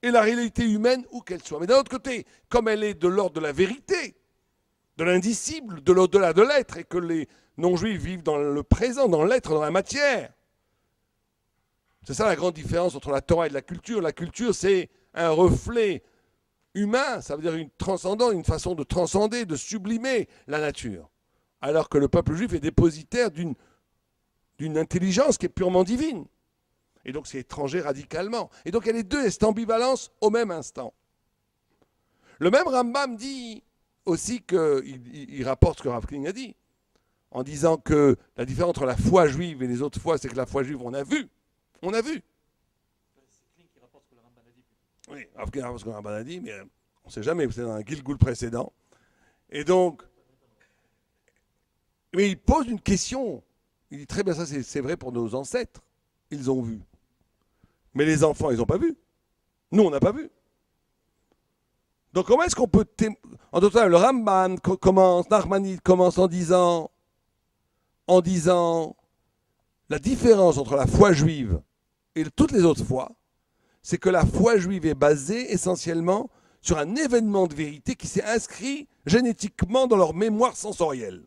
et la réalité humaine où qu'elle soit. Mais d'un autre côté, comme elle est de l'ordre de la vérité, de l'indicible, de l'au-delà de l'être, et que les non-juifs vivent dans le présent, dans l'être, dans la matière. C'est ça la grande différence entre la Torah et la culture. La culture, c'est un reflet humain, ça veut dire une façon de transcender, de sublimer la nature. Alors que le peuple juif est dépositaire d'une intelligence qui est purement divine. Et donc c'est étranger radicalement. Et donc il y a les deux, cette ambivalence au même instant. Le même Rambam dit aussi qu'il rapporte ce que Rav King a dit, en disant que la différence entre la foi juive et les autres foi, c'est que la foi juive, on a vu. On a vu. C'est King qui rapporte ce que le Rambam a dit. Oui, Rav King rapporte ce que le Rambam a dit, mais on ne sait jamais, c'est dans un Gilgul précédent. Et donc, mais il pose une question. Il dit très bien ça, c'est vrai pour nos ancêtres. Ils ont vu. Mais les enfants, ils n'ont pas vu. Nous, on n'a pas vu. Donc comment est-ce qu'on peut... En tout cas, le Ramban commence, Nachmanide commence en disant la différence entre la foi juive et toutes les autres foi, c'est que la foi juive est basée essentiellement sur un événement de vérité qui s'est inscrit génétiquement dans leur mémoire sensorielle.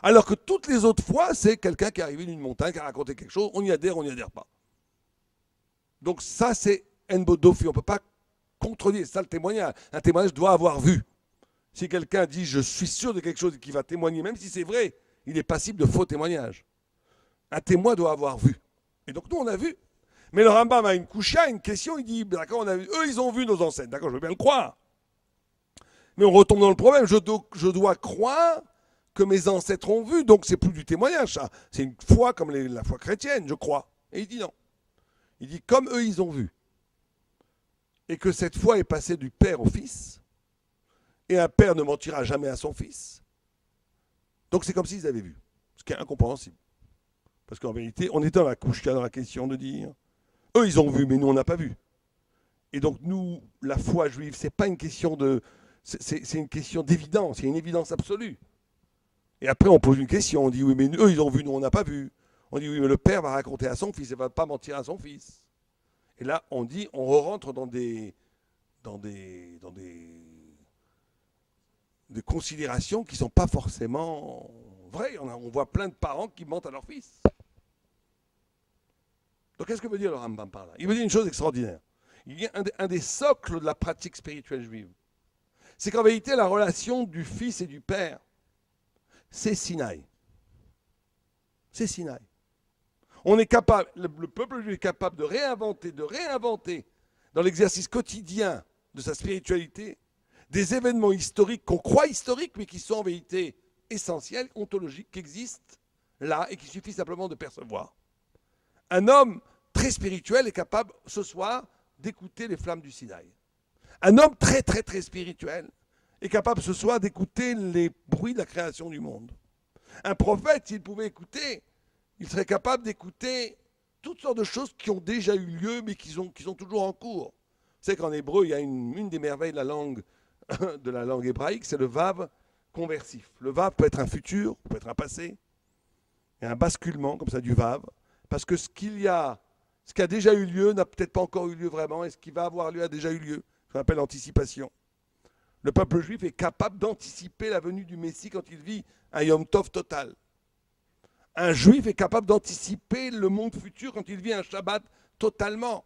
Alors que toutes les autres fois, c'est quelqu'un qui est arrivé d'une montagne, qui a raconté quelque chose, on y adhère, on n'y adhère pas. Donc ça, c'est Enbodofi, on ne peut pas contredire, c'est ça le témoignage. Un témoignage doit avoir vu. Si quelqu'un dit « je suis sûr de quelque chose » et qu'il va témoigner, même si c'est vrai, il est passible de faux témoignages. Un témoin doit avoir vu. Et donc nous, on a vu. Mais le Rambam a une couchia, une question, il dit, d'accord, eux, ils ont vu nos ancêtres, d'accord, je veux bien le croire. Mais on retombe dans le problème, je dois croire que mes ancêtres ont vu, donc c'est plus du témoignage, ça. C'est une foi comme la foi chrétienne, je crois. Et il dit non. Il dit, comme eux, ils ont vu, et que cette foi est passée du père au fils, et un père ne mentira jamais à son fils, donc c'est comme s'ils avaient vu, ce qui est incompréhensible. Parce qu'en vérité, on est dans la couche dans la question de dire, eux, ils ont vu, mais nous, on n'a pas vu. Et donc, nous, la foi juive, c'est pas une question de... C'est une question d'évidence, il y a une évidence absolue. Et après, on pose une question, on dit, oui, mais eux, ils ont vu, nous, on n'a pas vu. On dit, oui, mais le père va raconter à son fils, il ne va pas mentir à son fils. Et là, on dit, on rentre dans des considérations qui ne sont pas forcément vraies. On voit plein de parents qui mentent à leur fils. Donc, qu'est-ce que veut dire le Rambam par là? Il veut dire une chose extraordinaire. Il y a un des socles de la pratique spirituelle juive. C'est qu'en vérité, la relation du fils et du père, c'est Sinaï. C'est Sinaï. On est capable, le peuple juif est capable de réinventer dans l'exercice quotidien de sa spiritualité des événements historiques qu'on croit historiques, mais qui sont en vérité essentiels, ontologiques, qui existent là et qui suffit simplement de percevoir. Un homme très spirituel est capable ce soir d'écouter les flammes du Sinaï. Un homme très très très spirituel est capable ce soir d'écouter les bruits de la création du monde. Un prophète, s'il pouvait écouter, il serait capable d'écouter toutes sortes de choses qui ont déjà eu lieu, mais qui sont toujours en cours. Vous savez qu'en hébreu, il y a une des merveilles de la langue hébraïque, c'est le vav conversif. Le vav peut être un futur, peut être un passé, et un basculement comme ça du vav, parce que ce qui a déjà eu lieu n'a peut-être pas encore eu lieu vraiment, et ce qui va avoir lieu a déjà eu lieu. Ce qu'on appelle l'anticipation. Le peuple juif est capable d'anticiper la venue du Messie quand il vit un Yom Tov total. Un juif est capable d'anticiper le monde futur quand il vit un Shabbat totalement.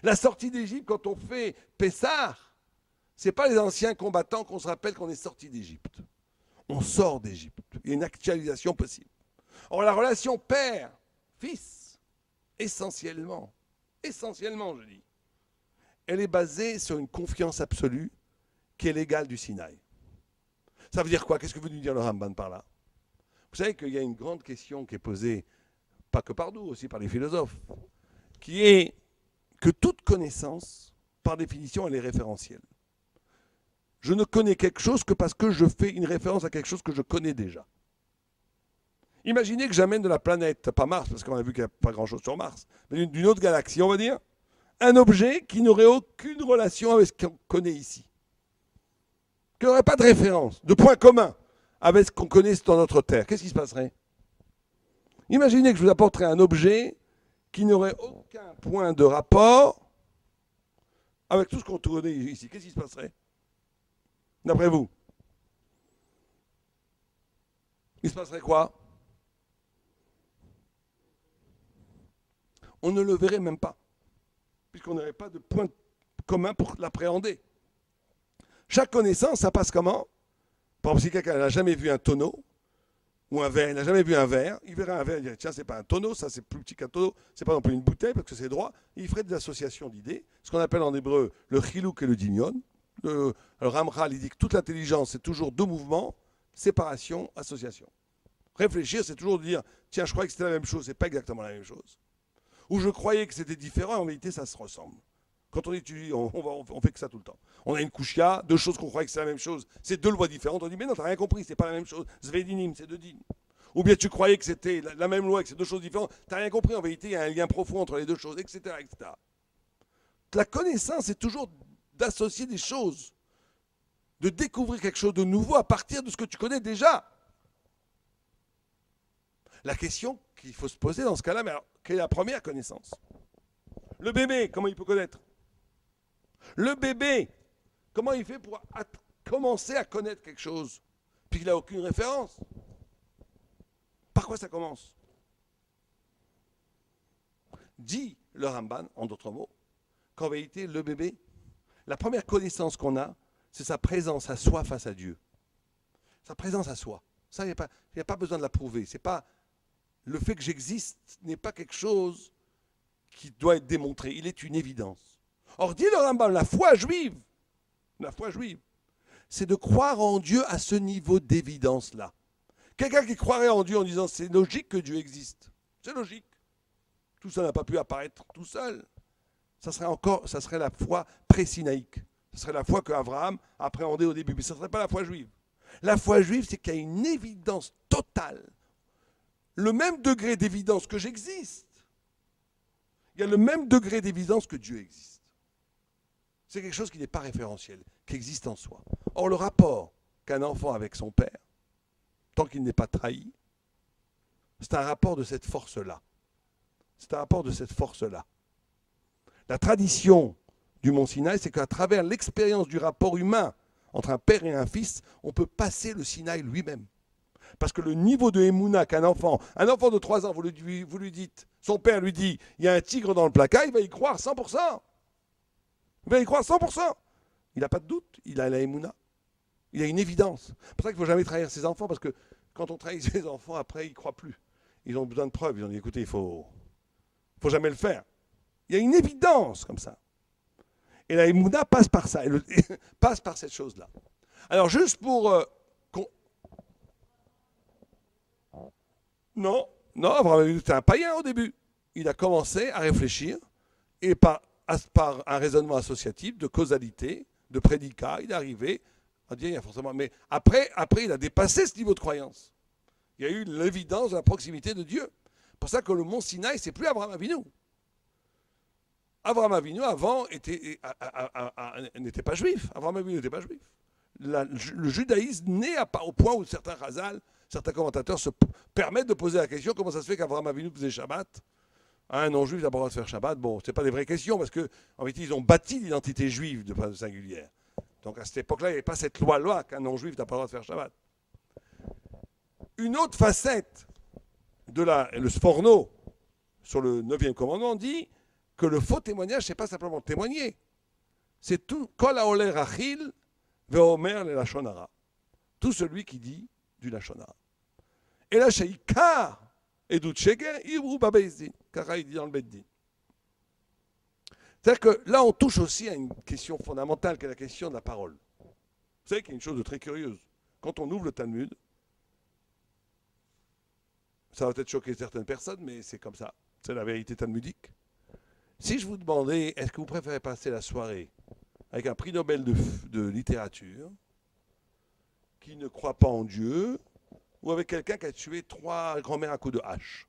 La sortie d'Égypte, quand on fait Pessah, ce n'est pas les anciens combattants qu'on se rappelle qu'on est sorti d'Égypte. On sort d'Égypte. Il y a une actualisation possible. Or, la relation père-fils, essentiellement, je dis, elle est basée sur une confiance absolue qui est l'égale du Sinaï. Ça veut dire quoi? Qu'est-ce que veut nous dire le Ramban par là? Vous savez qu'il y a une grande question qui est posée, pas que par nous, aussi par les philosophes, qui est que toute connaissance, par définition, elle est référentielle. Je ne connais quelque chose que parce que je fais une référence à quelque chose que je connais déjà. Imaginez que j'amène de la planète, pas Mars, parce qu'on a vu qu'il n'y a pas grand-chose sur Mars, mais d'une autre galaxie, on va dire, un objet qui n'aurait aucune relation avec ce qu'on connaît ici. Qui n'aurait pas de référence, de point commun avec ce qu'on connaît dans notre Terre. Qu'est-ce qui se passerait? Imaginez que je vous apporterais un objet qui n'aurait aucun point de rapport avec tout ce qu'on connaît ici. Qu'est-ce qui se passerait? D'après vous? Il se passerait quoi? On ne le verrait même pas, puisqu'on n'aurait pas de point commun pour l'appréhender. Chaque connaissance, ça passe comment? Par exemple, si quelqu'un n'a jamais vu un tonneau, ou un verre, il n'a jamais vu un verre, il verrait un verre, il dirait, tiens, c'est pas un tonneau, ça c'est plus petit qu'un tonneau, c'est pas non plus une bouteille, parce que c'est droit. Et il ferait des associations d'idées, ce qu'on appelle en hébreu le chilouk et le dimion. Le Ramchal, il dit que toute l'intelligence, c'est toujours deux mouvements, séparation, association. Réfléchir, c'est toujours de dire, tiens, je croyais que c'était la même chose, c'est pas exactement la même chose. Ou je croyais que c'était différent, en réalité, ça se ressemble. Quand on étudie, on fait que ça tout le temps. On a une kushia, deux choses qu'on croyait que c'est la même chose. C'est deux lois différentes. On dit, mais non, t'as rien compris, c'est pas la même chose. Zvedinim, c'est deux dîmes. Ou bien tu croyais que c'était la même loi, que c'est deux choses différentes. T'as rien compris, en vérité, il y a un lien profond entre les deux choses, etc., etc. La connaissance, c'est toujours d'associer des choses, de découvrir quelque chose de nouveau à partir de ce que tu connais déjà. La question qu'il faut se poser dans ce cas-là, mais alors, quelle est la première connaissance? Le bébé, comment il peut connaître? Le bébé, comment il fait pour commencer à connaître quelque chose puis qu'il n'a aucune référence? Par quoi ça commence? Dit le Ramban, en d'autres mots, qu'en vérité, le bébé, la première connaissance qu'on a, c'est sa présence à soi face à Dieu. Sa présence à soi. Ça, il n'y a pas besoin de la prouver. C'est pas Le fait que j'existe n'est pas quelque chose qui doit être démontré. Il est une évidence. Or, dit le Rambam, la foi juive, c'est de croire en Dieu à ce niveau d'évidence-là. Quelqu'un qui croirait en Dieu en disant c'est logique que Dieu existe, c'est logique. Tout ça n'a pas pu apparaître tout seul. Ça serait la foi pré-sinaïque. Ce serait la foi qu'Abraham appréhendait au début, mais ce ne serait pas la foi juive. La foi juive, c'est qu'il y a une évidence totale. Le même degré d'évidence que j'existe. Il y a le même degré d'évidence que Dieu existe. C'est quelque chose qui n'est pas référentiel, qui existe en soi. Or, le rapport qu'un enfant a avec son père, tant qu'il n'est pas trahi, c'est un rapport de cette force-là. C'est un rapport de cette force-là. La tradition du Mont Sinaï, c'est qu'à travers l'expérience du rapport humain entre un père et un fils, on peut passer le Sinaï lui-même. Parce que le niveau de Emouna qu'un enfant de 3 ans, vous lui dites, son père lui dit, il y a un tigre dans le placard, il va y croire 100%. Il va y croire 100%. Il n'a pas de doute, il a la Emouna. Il a une évidence. C'est pour ça qu'il ne faut jamais trahir ses enfants, parce que quand on trahit ses enfants, après, ils ne croient plus. Ils ont besoin de preuves. Ils ont dit, écoutez, il ne faut jamais le faire. Il y a une évidence comme ça. Et la Emouna passe par ça, passe par cette chose-là. Alors, juste pour... Non, Abraham Avinu était un païen au début. Il a commencé à réfléchir, et par un raisonnement associatif, de causalité, de prédicat, il est arrivé à dire, il y a forcément... Mais après, il a dépassé ce niveau de croyance. Il y a eu l'évidence de la proximité de Dieu. C'est pour ça que le mont Sinaï, c'est plus Abraham Avinu. Abraham Avinu, avant, n'était pas juif. Abraham Avinu n'était pas juif. Le judaïsme naît au point où certains commentateurs se permettent de poser la question comment ça se fait qu'Abraham Avinu faisait Shabbat. Un non-juif n'a pas le droit de faire Shabbat. Bon, ce n'est pas des vraies questions parce qu'en fait, ils ont bâti l'identité juive de façon singulière. Donc à cette époque-là, il n'y avait pas cette loi qu'un non-juif n'a pas le droit de faire Shabbat. Une autre facette le Sforno, sur le 9e commandement, dit que le faux témoignage, ce n'est pas simplement témoigner. C'est tout. Kol haoler achil ve'omer le lashon hara. Tout celui qui dit du lashon hara. Et là, chez Ikar, Edut Sheker, Ibru Babezdin, car il dit dans le Beddin. C'est-à-dire que là, on touche aussi à une question fondamentale, qui est la question de la parole. Vous savez qu'il y a une chose de très curieuse. Quand on ouvre le Talmud, ça va peut-être choquer certaines personnes, mais c'est comme ça. C'est la vérité talmudique. Si je vous demandais, est-ce que vous préférez passer la soirée avec un prix Nobel de littérature qui ne croit pas en Dieu, ou avec quelqu'un qui a tué 3 grands-mères à coups de hache?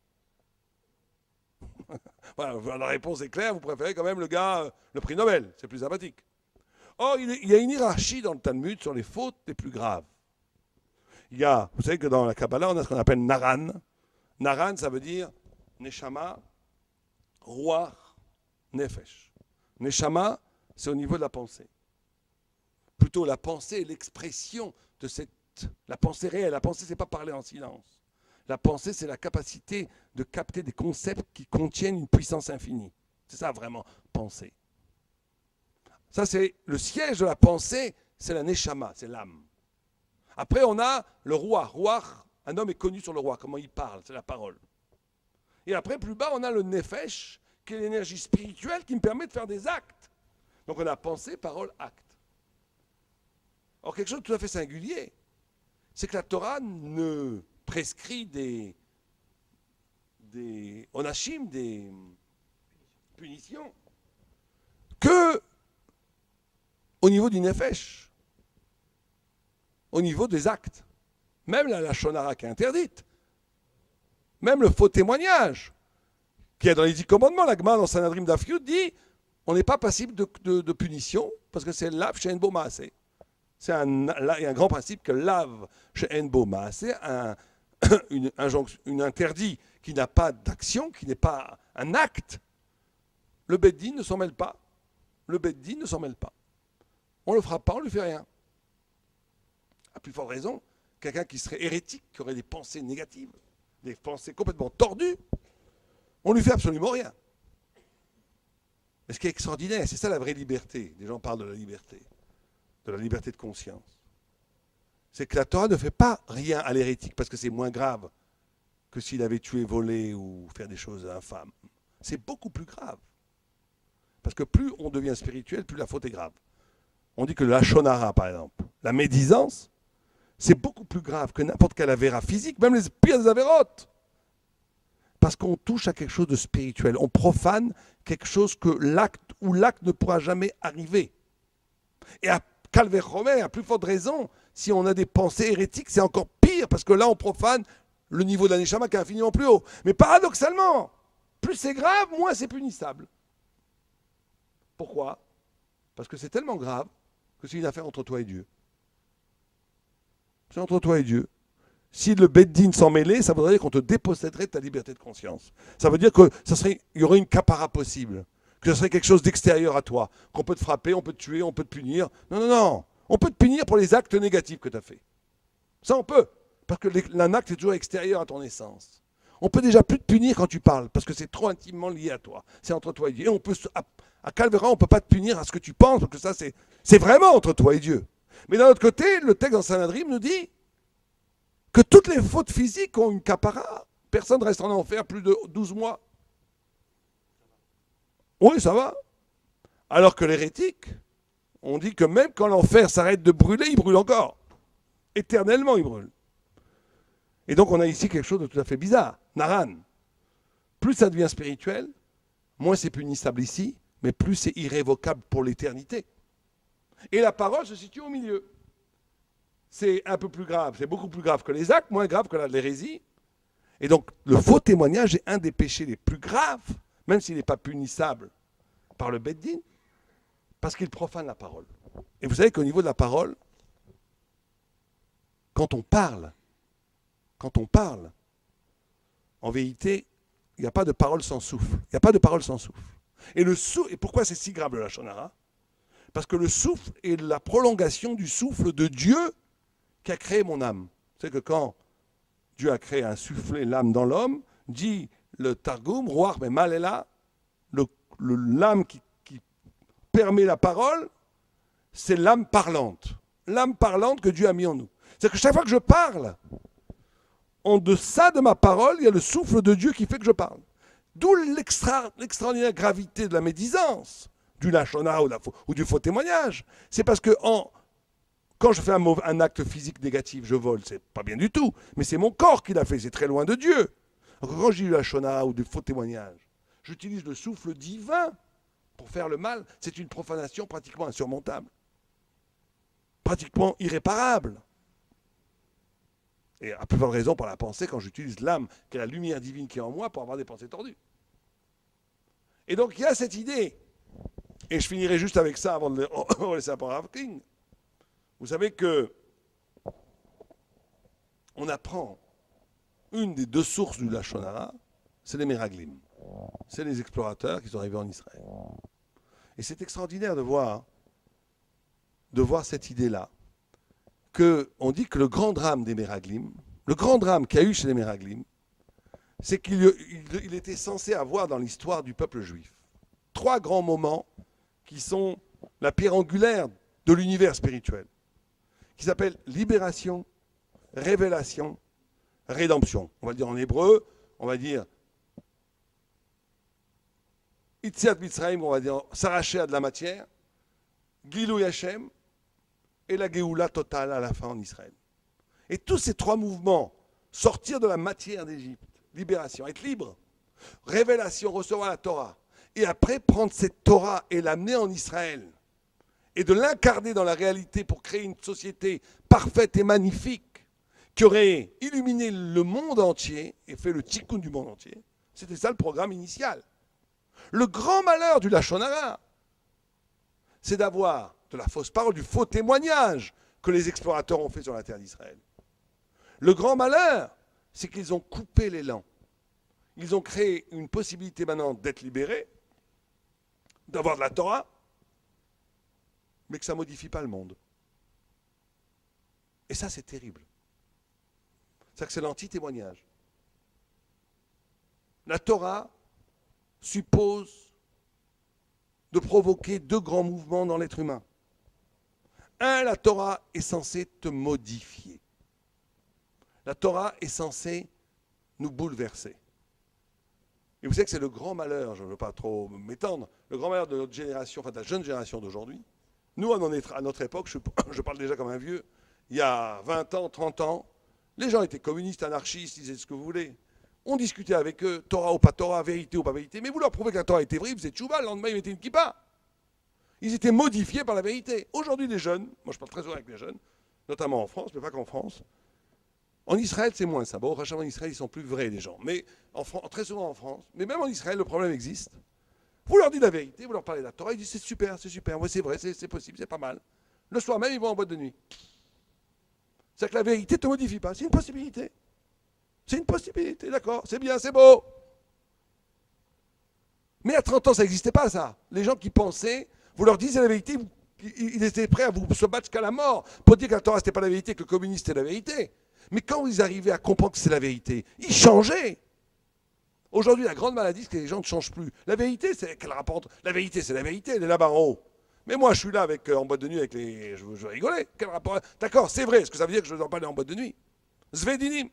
Voilà, la réponse est claire, vous préférez quand même le prix Nobel, c'est plus sympathique. Or, il y a une hiérarchie dans le Talmud sur les fautes les plus graves. Vous savez que dans la Kabbalah, on a ce qu'on appelle Naran. Naran, ça veut dire Neshama, Ruach, Nefesh. Neshama, c'est au niveau de la pensée. Plutôt la pensée et l'expression de la pensée réelle. La pensée, ce n'est pas parler en silence. La pensée, c'est la capacité de capter des concepts qui contiennent une puissance infinie. C'est ça vraiment, penser. Ça, c'est le siège de la pensée, c'est la Neshama, c'est l'âme. Après, on a le Ruach. Ruach, un homme est connu sur le roi, comment il parle, c'est la parole. Et après, plus bas, on a le Nefesh, qui est l'énergie spirituelle qui me permet de faire des actes. Donc on a pensée, parole, acte. Or, quelque chose de tout à fait singulier, c'est que la Torah ne prescrit des onashim, des punitions, que au niveau du Nefesh, au niveau des actes. Même la lashon hara qui est interdite. Même le faux témoignage, qui est dans les 10 commandements, la Gemara dans Sanhedrin Daf Yud dit on n'est pas passible de punition parce que c'est lav she'en bo ma'aseh. Il y a un grand principe que lav she'en bo ma'aseh, un interdit qui n'a pas d'action, qui n'est pas un acte. Le Beddin ne s'en mêle pas. Le Beddin ne s'en mêle pas. On ne le fera pas, on ne lui fait rien. À plus forte raison, quelqu'un qui serait hérétique, qui aurait des pensées négatives, des pensées complètement tordues, on ne lui fait absolument rien. Mais ce qui est extraordinaire, c'est ça la vraie liberté. Les gens parlent de la liberté de conscience. C'est que la Torah ne fait pas rien à l'hérétique, parce que c'est moins grave que s'il avait tué, volé ou fait des choses infâmes. C'est beaucoup plus grave. Parce que plus on devient spirituel, plus la faute est grave. On dit que le lachon hara, par exemple, la médisance, c'est beaucoup plus grave que n'importe quelle avéra physique, même les pires des avérotes. Parce qu'on touche à quelque chose de spirituel. On profane quelque chose que l'acte ne pourra jamais arriver. Et à Calvaire Romain, à plus forte raison, si on a des pensées hérétiques, c'est encore pire, parce que là, on profane le niveau d'un neshama qui est infiniment plus haut. Mais paradoxalement, plus c'est grave, moins c'est punissable. Pourquoi? Parce que c'est tellement grave que c'est une affaire entre toi et Dieu. C'est entre toi et Dieu. Si le Beddin s'en mêlait, ça voudrait dire qu'on te déposséderait de ta liberté de conscience. Ça veut dire qu'il y aurait une capara possible, que ce serait quelque chose d'extérieur à toi, qu'on peut te frapper, on peut te tuer, on peut te punir. Non, non, non. On peut te punir pour les actes négatifs que tu as faits. Ça, on peut. Parce que l'un acte est toujours extérieur à ton essence. On peut déjà plus te punir quand tu parles, parce que c'est trop intimement lié à toi. C'est entre toi et Dieu. Et on peut, à Calvera, on ne peut pas te punir à ce que tu penses, parce que ça, c'est vraiment entre toi et Dieu. Mais d'un autre côté, le texte dans Sanhedrin nous dit que toutes les fautes physiques ont une capara. Personne ne reste en enfer plus de 12 mois. Oui, ça va. Alors que l'hérétique, on dit que même quand l'enfer s'arrête de brûler, il brûle encore. Éternellement, il brûle. Et donc, on a ici quelque chose de tout à fait bizarre. Naran, plus ça devient spirituel, moins c'est punissable ici, mais plus c'est irrévocable pour l'éternité. Et la parole se situe au milieu. C'est un peu plus grave, c'est beaucoup plus grave que les actes, moins grave que l'hérésie. Et donc, le faux témoignage est un des péchés les plus graves, même s'il n'est pas punissable par le Beddin, parce qu'il profane la parole. Et vous savez qu'au niveau de la parole, quand on parle, en vérité, il n'y a pas de parole sans souffle. Il n'y a pas de parole sans souffle. Et pourquoi c'est si grave le lachon hara? Parce que le souffle est la prolongation du souffle de Dieu qui a créé mon âme. C'est que quand Dieu a créé, insufflé l'âme dans l'homme, dit le Targum, Ruach mais Malela, l'âme qui permet la parole, c'est l'âme parlante. L'âme parlante que Dieu a mis en nous. C'est que chaque fois que je parle, en deçà de ma parole, il y a le souffle de Dieu qui fait que je parle. D'où l'extraordinaire gravité de la médisance, du lachon hara ou du faux témoignage. C'est parce que quand je fais un acte physique négatif, je vole, c'est pas bien du tout, mais c'est mon corps qui l'a fait, c'est très loin de Dieu. Donc, quand je dis du lachon hara ou du faux témoignage, j'utilise le souffle divin pour faire le mal, c'est une profanation pratiquement insurmontable, pratiquement irréparable. Et à plus forte raison par la pensée quand j'utilise l'âme, qui est la lumière divine qui est en moi, pour avoir des pensées tordues. Et donc il y a cette idée, et je finirai juste avec ça avant de laisser la parole à Rav King. Vous savez que on apprend une des deux sources du lachon hara, c'est les Meraglim. C'est les explorateurs qui sont arrivés en Israël. Et c'est extraordinaire de voir cette idée-là, qu'on dit que le grand drame des Meraglim, le grand drame qu'il y a eu chez les Meraglim, c'est qu'il était censé avoir dans l'histoire du peuple juif 3 grands moments qui sont la pierre angulaire de l'univers spirituel, qui s'appellent libération, révélation, rédemption. On va le dire en hébreu, on va dire Yetziat Mitzrayim, on va dire s'arracher à de la matière, Gilou Hashem, et la Géoula totale à la fin en Israël. Et tous ces 3 mouvements, sortir de la matière d'Égypte, libération, être libre, révélation, recevoir la Torah, et après prendre cette Torah et l'amener en Israël, et de l'incarner dans la réalité pour créer une société parfaite et magnifique, qui aurait illuminé le monde entier et fait le tikkun du monde entier. C'était ça le programme initial. Le grand malheur du lachon hara, c'est d'avoir de la fausse parole, du faux témoignage que les explorateurs ont fait sur la terre d'Israël. Le grand malheur, c'est qu'ils ont coupé l'élan. Ils ont créé une possibilité maintenant d'être libérés, d'avoir de la Torah, mais que ça ne modifie pas le monde. Et ça, c'est terrible. C'est-à-dire que c'est l'anti-témoignage. La Torah suppose de provoquer 2 grands mouvements dans l'être humain. La Torah est censée te modifier. La Torah est censée nous bouleverser. Et vous savez que c'est le grand malheur, je ne veux pas trop m'étendre, le grand malheur de notre génération, enfin de la jeune génération d'aujourd'hui. Nous, à notre époque, je parle déjà comme un vieux, il y a 20 ans, 30 ans, les gens étaient communistes, anarchistes, ils disaient ce que vous voulez. On discutait avec eux, Torah ou pas Torah, vérité ou pas vérité, mais vous leur prouvez que la Torah était vraie, ils faisaient tchouba, le lendemain ils mettaient une kippa. Ils étaient modifiés par la vérité. Aujourd'hui, les jeunes, moi je parle très souvent avec les jeunes, notamment en France, mais pas qu'en France. En Israël, c'est moins ça. Bon, en Israël, ils sont plus vrais, les gens. Mais très souvent en France, mais même en Israël, le problème existe. Vous leur dites la vérité, vous leur parlez de la Torah, ils disent c'est super, ouais, c'est vrai, c'est possible, c'est pas mal. Le soir même, ils vont en boîte de nuit. C'est que la vérité ne te modifie pas, c'est une possibilité. C'est une possibilité, d'accord, c'est bien, c'est beau. Mais à 30 ans, ça n'existait pas, ça. Les gens qui pensaient, vous leur disiez la vérité, ils étaient prêts à vous se battre jusqu'à la mort pour dire que la Torah, c'était pas la vérité, que le communiste, c'était la vérité. Mais quand ils arrivaient à comprendre que c'est la vérité, ils changeaient. Aujourd'hui, la grande maladie, c'est que les gens ne changent plus. La vérité, c'est qu'elle rapporte. La vérité, c'est la vérité, elle est là-bas en haut. Mais moi, je suis là en boîte de nuit avec les. Je veux rigoler. Quel rapport? D'accord, c'est vrai. Est-ce que ça veut dire que je ne dois pas aller en boîte de nuit? Zvedinim.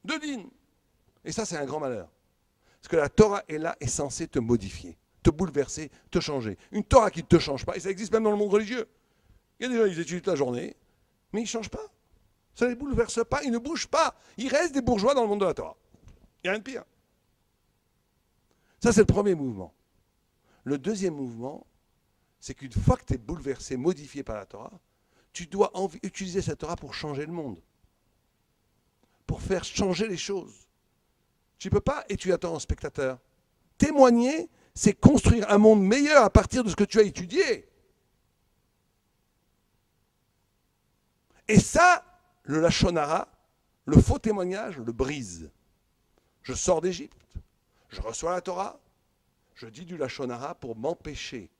Deux dînes. Et ça, c'est un grand malheur. Parce que la Torah est censée te modifier, te bouleverser, te changer. Une Torah qui ne te change pas, et ça existe même dans le monde religieux. Il y a des gens, ils étudient toute la journée, mais ils ne changent pas. Ça ne les bouleverse pas, ils ne bougent pas. Ils restent des bourgeois dans le monde de la Torah. Il n'y a rien de pire. Ça, c'est le premier mouvement. Le deuxième mouvement, c'est qu'une fois que tu es bouleversé, modifié par la Torah, tu dois utiliser cette Torah pour changer le monde. Pour faire changer les choses. Tu ne peux pas, et tu attends un spectateur. Témoigner, c'est construire un monde meilleur à partir de ce que tu as étudié. Et ça, le Lachon Hara, le faux témoignage, le brise. Je sors d'Égypte, je reçois la Torah, je dis du Lachon Hara pour m'empêcher.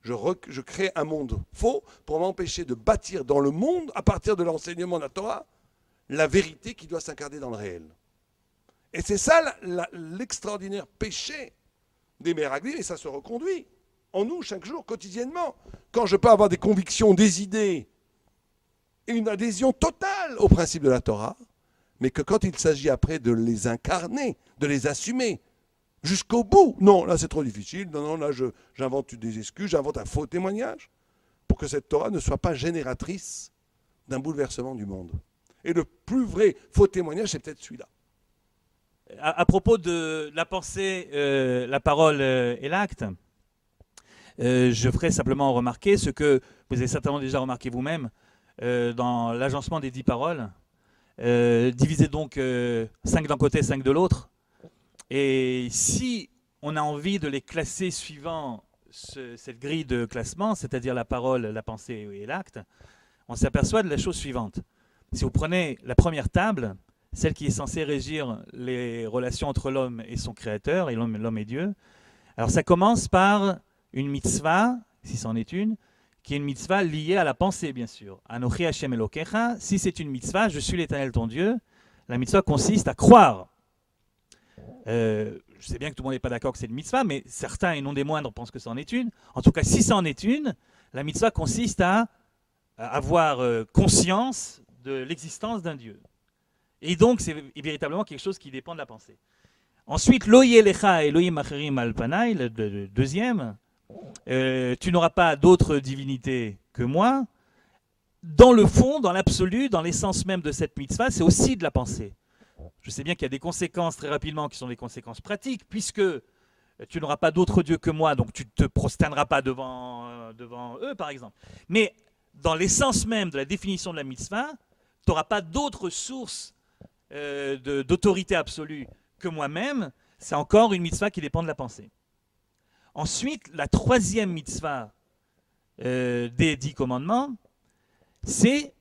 Je crée un monde faux pour m'empêcher de bâtir dans le monde, à partir de l'enseignement de la Torah, la vérité qui doit s'incarner dans le réel. Et c'est ça l'extraordinaire péché des Meraglim, et ça se reconduit en nous chaque jour, quotidiennement. Quand je peux avoir des convictions, des idées, et une adhésion totale au principe de la Torah, mais que quand il s'agit après de les incarner, de les assumer, jusqu'au bout, non, là c'est trop difficile, non, là j'invente des excuses, j'invente un faux témoignage, pour que cette Torah ne soit pas génératrice d'un bouleversement du monde. Et le plus vrai faux témoignage, c'est peut-être celui-là. À propos de la pensée, la parole et l'acte, je ferai simplement remarquer ce que vous avez certainement déjà remarqué vous-même dans l'agencement des 10 paroles, divisé donc 5 d'un côté, 5 de l'autre. Et si on a envie de les classer suivant cette grille de classement, c'est-à-dire la parole, la pensée et l'acte, on s'aperçoit de la chose suivante. Si vous prenez la première table, celle qui est censée régir les relations entre l'homme et son créateur, et l'homme et Dieu, alors ça commence par une mitzvah, si c'en est une, qui est une mitzvah liée à la pensée, bien sûr. Anochi Hashem Elokecha, si c'est une mitzvah, je suis l'Éternel ton Dieu, la mitzvah consiste à croire. Je sais bien que tout le monde n'est pas d'accord que c'est une mitzvah, mais certains, et non des moindres, pensent que c'en est une. En tout cas, si c'en est une, la mitzvah consiste à avoir conscience de l'existence d'un Dieu. Et donc, c'est véritablement quelque chose qui dépend de la pensée. Ensuite, Lo yelecha Elohim acherim al panai, le deuxième, tu n'auras pas d'autre divinité que moi. Dans le fond, dans l'absolu, dans l'essence même de cette mitzvah, c'est aussi de la pensée. Je sais bien qu'il y a des conséquences très rapidement qui sont des conséquences pratiques, puisque tu n'auras pas d'autre Dieu que moi, donc tu ne te prosterneras pas devant eux, par exemple. Mais dans l'essence même de la définition de la mitzvah, tu n'auras pas d'autre source d'autorité absolue que moi-même. C'est encore une mitzvah qui dépend de la pensée. Ensuite, la troisième mitzvah des 10 commandements, c'est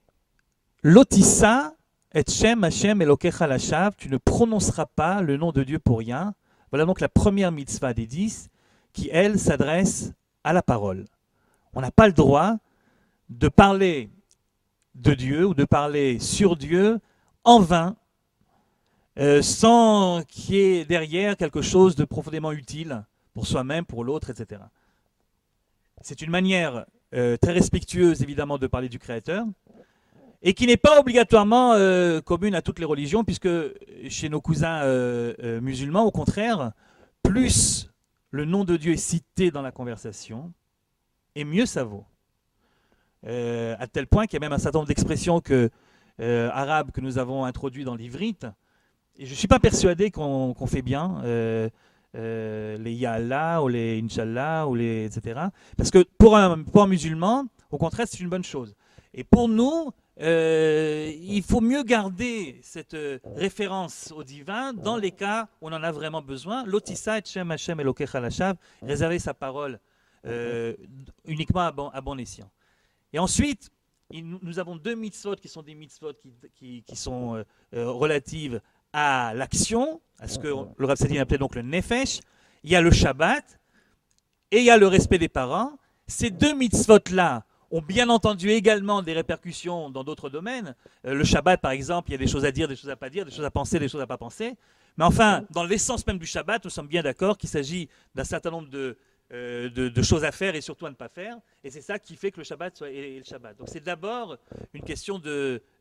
l'otissa et Shem Hashem Elokecha Lashav, tu ne prononceras pas le nom de Dieu pour rien. Voilà donc la première mitzvah des 10 qui, elle, s'adresse à la parole. On n'a pas le droit de parler de Dieu ou de parler sur Dieu en vain, sans qu'il y ait derrière quelque chose de profondément utile pour soi-même, pour l'autre, etc. C'est une manière très respectueuse, évidemment, de parler du Créateur. et qui n'est pas obligatoirement commune à toutes les religions, puisque chez nos cousins musulmans, au contraire, plus le nom de Dieu est cité dans la conversation, et mieux ça vaut. À tel point qu'il y a même un certain nombre d'expressions arabes que nous avons introduites dans l'ivrite, et je ne suis pas persuadé qu'on fait bien, les Ya Allah, ou les Inch'Allah, ou les etc. Parce que pour un musulman, au contraire, c'est une bonne chose. Et pour nous, il faut mieux garder cette référence au divin dans les cas où on en a vraiment besoin. Lotissa et Shem Hashem Elokecha Lashav, réserver sa parole uniquement à bon escient. Et ensuite, nous avons 2 mitzvot qui sont des mitzvot qui sont relatives à l'action, à ce que le Rav Sadin appelait donc le nefesh. Il y a le Shabbat et il y a le respect des parents. Ces 2 mitzvot-là ont bien entendu également des répercussions dans d'autres domaines. Le Shabbat, par exemple, il y a des choses à dire, des choses à pas dire, des choses à penser, des choses à pas penser. Mais enfin, dans l'essence même du Shabbat, nous sommes bien d'accord qu'il s'agit d'un certain nombre de choses à faire et surtout à ne pas faire. Et c'est ça qui fait que le Shabbat soit le Shabbat. Donc c'est d'abord une question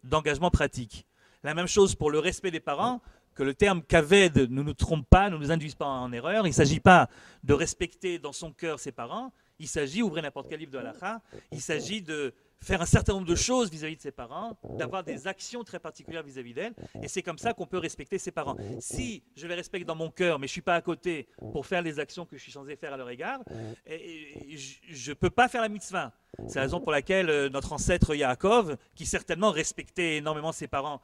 d'engagement pratique. La même chose pour le respect des parents, que le terme kaved ne nous trompe pas, ne nous induise pas en erreur. Il ne s'agit pas de respecter dans son cœur ses parents. Il s'agit, ouvrez n'importe quel livre de halakha, il s'agit de faire un certain nombre de choses vis-à-vis de ses parents, d'avoir des actions très particulières vis-à-vis d'elles, et c'est comme ça qu'on peut respecter ses parents. Si je les respecte dans mon cœur, mais je ne suis pas à côté pour faire les actions que je suis censé faire à leur égard, je ne peux pas faire la mitzvah. C'est la raison pour laquelle notre ancêtre Yaakov, qui certainement respectait énormément ses parents,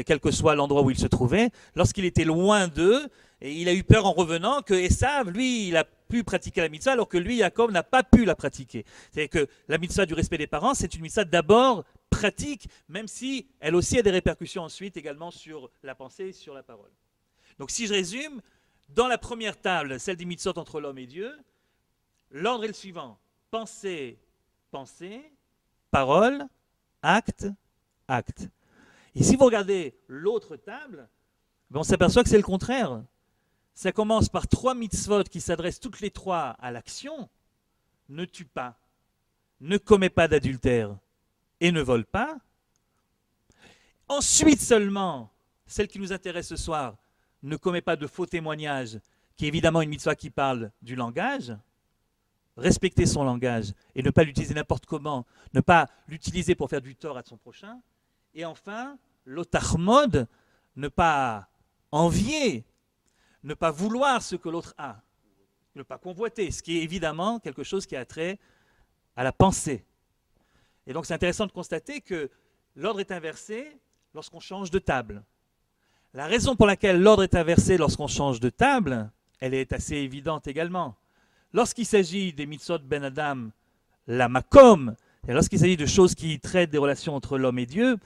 quel que soit l'endroit où il se trouvait, lorsqu'il était loin d'eux, et il a eu peur en revenant que Esav, lui, il a pu pratiquer la mitzvah, alors que lui, Yaakov, n'a pas pu la pratiquer. C'est-à-dire que la mitzvah du respect des parents, c'est une mitzvah d'abord pratique, même si elle aussi a des répercussions ensuite également sur la pensée et sur la parole. Donc si je résume, dans la première table, celle des mitzvot entre l'homme et Dieu, l'ordre est le suivant: pensée, pensée, parole, acte, acte. Et si vous regardez l'autre table, on s'aperçoit que c'est le contraire. Ça commence par 3 mitzvot qui s'adressent toutes les 3 à l'action. Ne tue pas, ne commets pas d'adultère et ne vole pas. Ensuite seulement, celle qui nous intéresse ce soir, ne commets pas de faux témoignages, qui est évidemment une mitzvah qui parle du langage. Respecter son langage et ne pas l'utiliser n'importe comment, ne pas l'utiliser pour faire du tort à son prochain. Et enfin, l'otachmod, ne pas envier, ne pas vouloir ce que l'autre a, ne pas convoiter, ce qui est évidemment quelque chose qui a trait à la pensée. Et donc c'est intéressant de constater que l'ordre est inversé lorsqu'on change de table. La raison pour laquelle l'ordre est inversé lorsqu'on change de table, elle est assez évidente également. Lorsqu'il s'agit des mitzvot ben Adam, la makom, et lorsqu'il s'agit de choses qui traitent des relations entre l'homme et Dieu,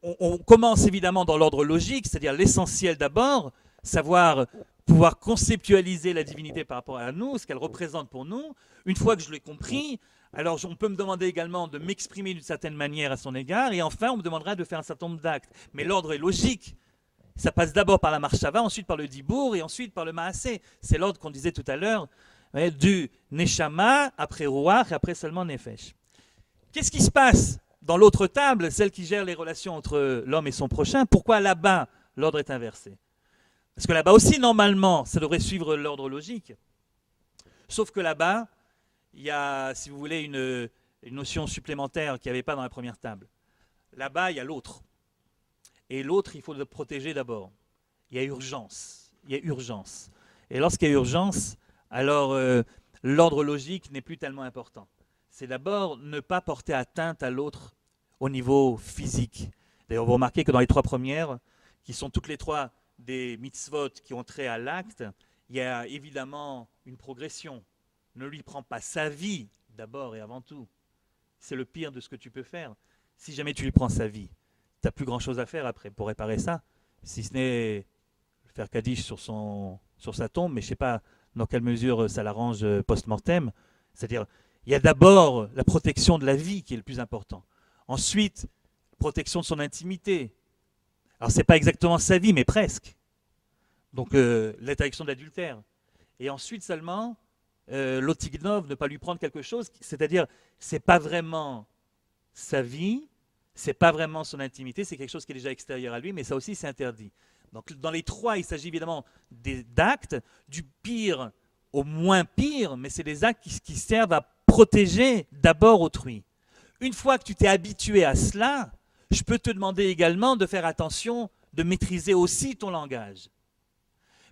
on commence évidemment dans l'ordre logique, c'est-à-dire l'essentiel d'abord, savoir pouvoir conceptualiser la divinité par rapport à nous, ce qu'elle représente pour nous. Une fois que je l'ai compris, alors on peut me demander également de m'exprimer d'une certaine manière à son égard, et enfin on me demandera de faire un certain nombre d'actes. Mais l'ordre est logique. Ça passe d'abord par la marshava, ensuite par le dibour, et ensuite par le maasé. C'est l'ordre qu'on disait tout à l'heure, du neshama, après ruach, et après seulement nefesh. Qu'est-ce qui se passe dans l'autre table, celle qui gère les relations entre l'homme et son prochain? Pourquoi là-bas, l'ordre est inversé? Parce que là-bas aussi, normalement, ça devrait suivre l'ordre logique. Sauf que là-bas, il y a, si vous voulez, une notion supplémentaire qu'il n'y avait pas dans la première table. Là-bas, il y a l'autre. Et l'autre, il faut le protéger d'abord. Il y a urgence. Il y a urgence. Et lorsqu'il y a urgence, alors l'ordre logique n'est plus tellement important. C'est d'abord ne pas porter atteinte à l'autre au niveau physique. D'ailleurs, vous remarquez que dans les 3 premières, qui sont toutes les 3 des mitzvot qui ont trait à l'acte, il y a évidemment une progression. Ne lui prends pas sa vie, d'abord et avant tout. C'est le pire de ce que tu peux faire. Si jamais tu lui prends sa vie, tu n'as plus grand-chose à faire après pour réparer ça, si ce n'est faire Kaddish sur sa tombe, mais je ne sais pas dans quelle mesure ça l'arrange post-mortem. C'est-à-dire, il y a d'abord la protection de la vie qui est le plus important. Ensuite, protection de son intimité. Alors, ce n'est pas exactement sa vie, mais presque. Donc, l'interdiction de l'adultère. Et ensuite seulement, l'otignov, ne pas lui prendre quelque chose, c'est-à-dire, ce n'est pas vraiment sa vie, c'est pas vraiment son intimité, c'est quelque chose qui est déjà extérieur à lui, mais ça aussi c'est interdit. Donc dans les trois, il s'agit évidemment d'actes, du pire au moins pire, mais c'est des actes qui servent à protéger d'abord autrui. Une fois que tu t'es habitué à cela, je peux te demander également de faire attention, de maîtriser aussi ton langage.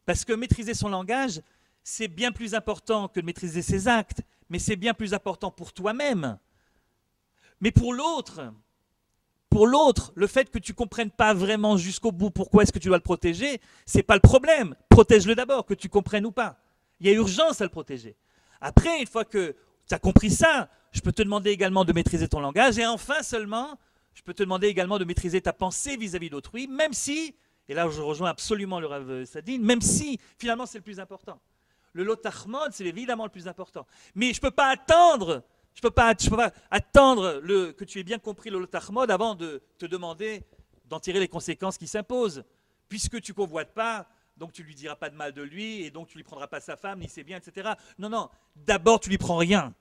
Parce que maîtriser son langage, c'est bien plus important que de maîtriser ses actes, mais c'est bien plus important pour toi-même. Mais pour l'autre, le fait que tu ne comprennes pas vraiment jusqu'au bout pourquoi est-ce que tu dois le protéger, ce n'est pas le problème. Protège-le d'abord, que tu comprennes ou pas. Il y a urgence à le protéger. Après, une fois que tu as compris ça, je peux te demander également de maîtriser ton langage. Et enfin seulement, je peux te demander également de maîtriser ta pensée vis-à-vis d'autrui, même si, et là je rejoins absolument le Rav Sadine, même si finalement c'est le plus important. Le lot Ahmad, c'est évidemment le plus important. Mais je ne peux pas attendre que tu aies bien compris le lot Ahmad avant de te demander d'en tirer les conséquences qui s'imposent. Puisque tu ne convoites pas, donc tu ne lui diras pas de mal de lui, et donc tu ne lui prendras pas sa femme, ni ses biens, etc. Non, non, d'abord tu ne lui prends rien.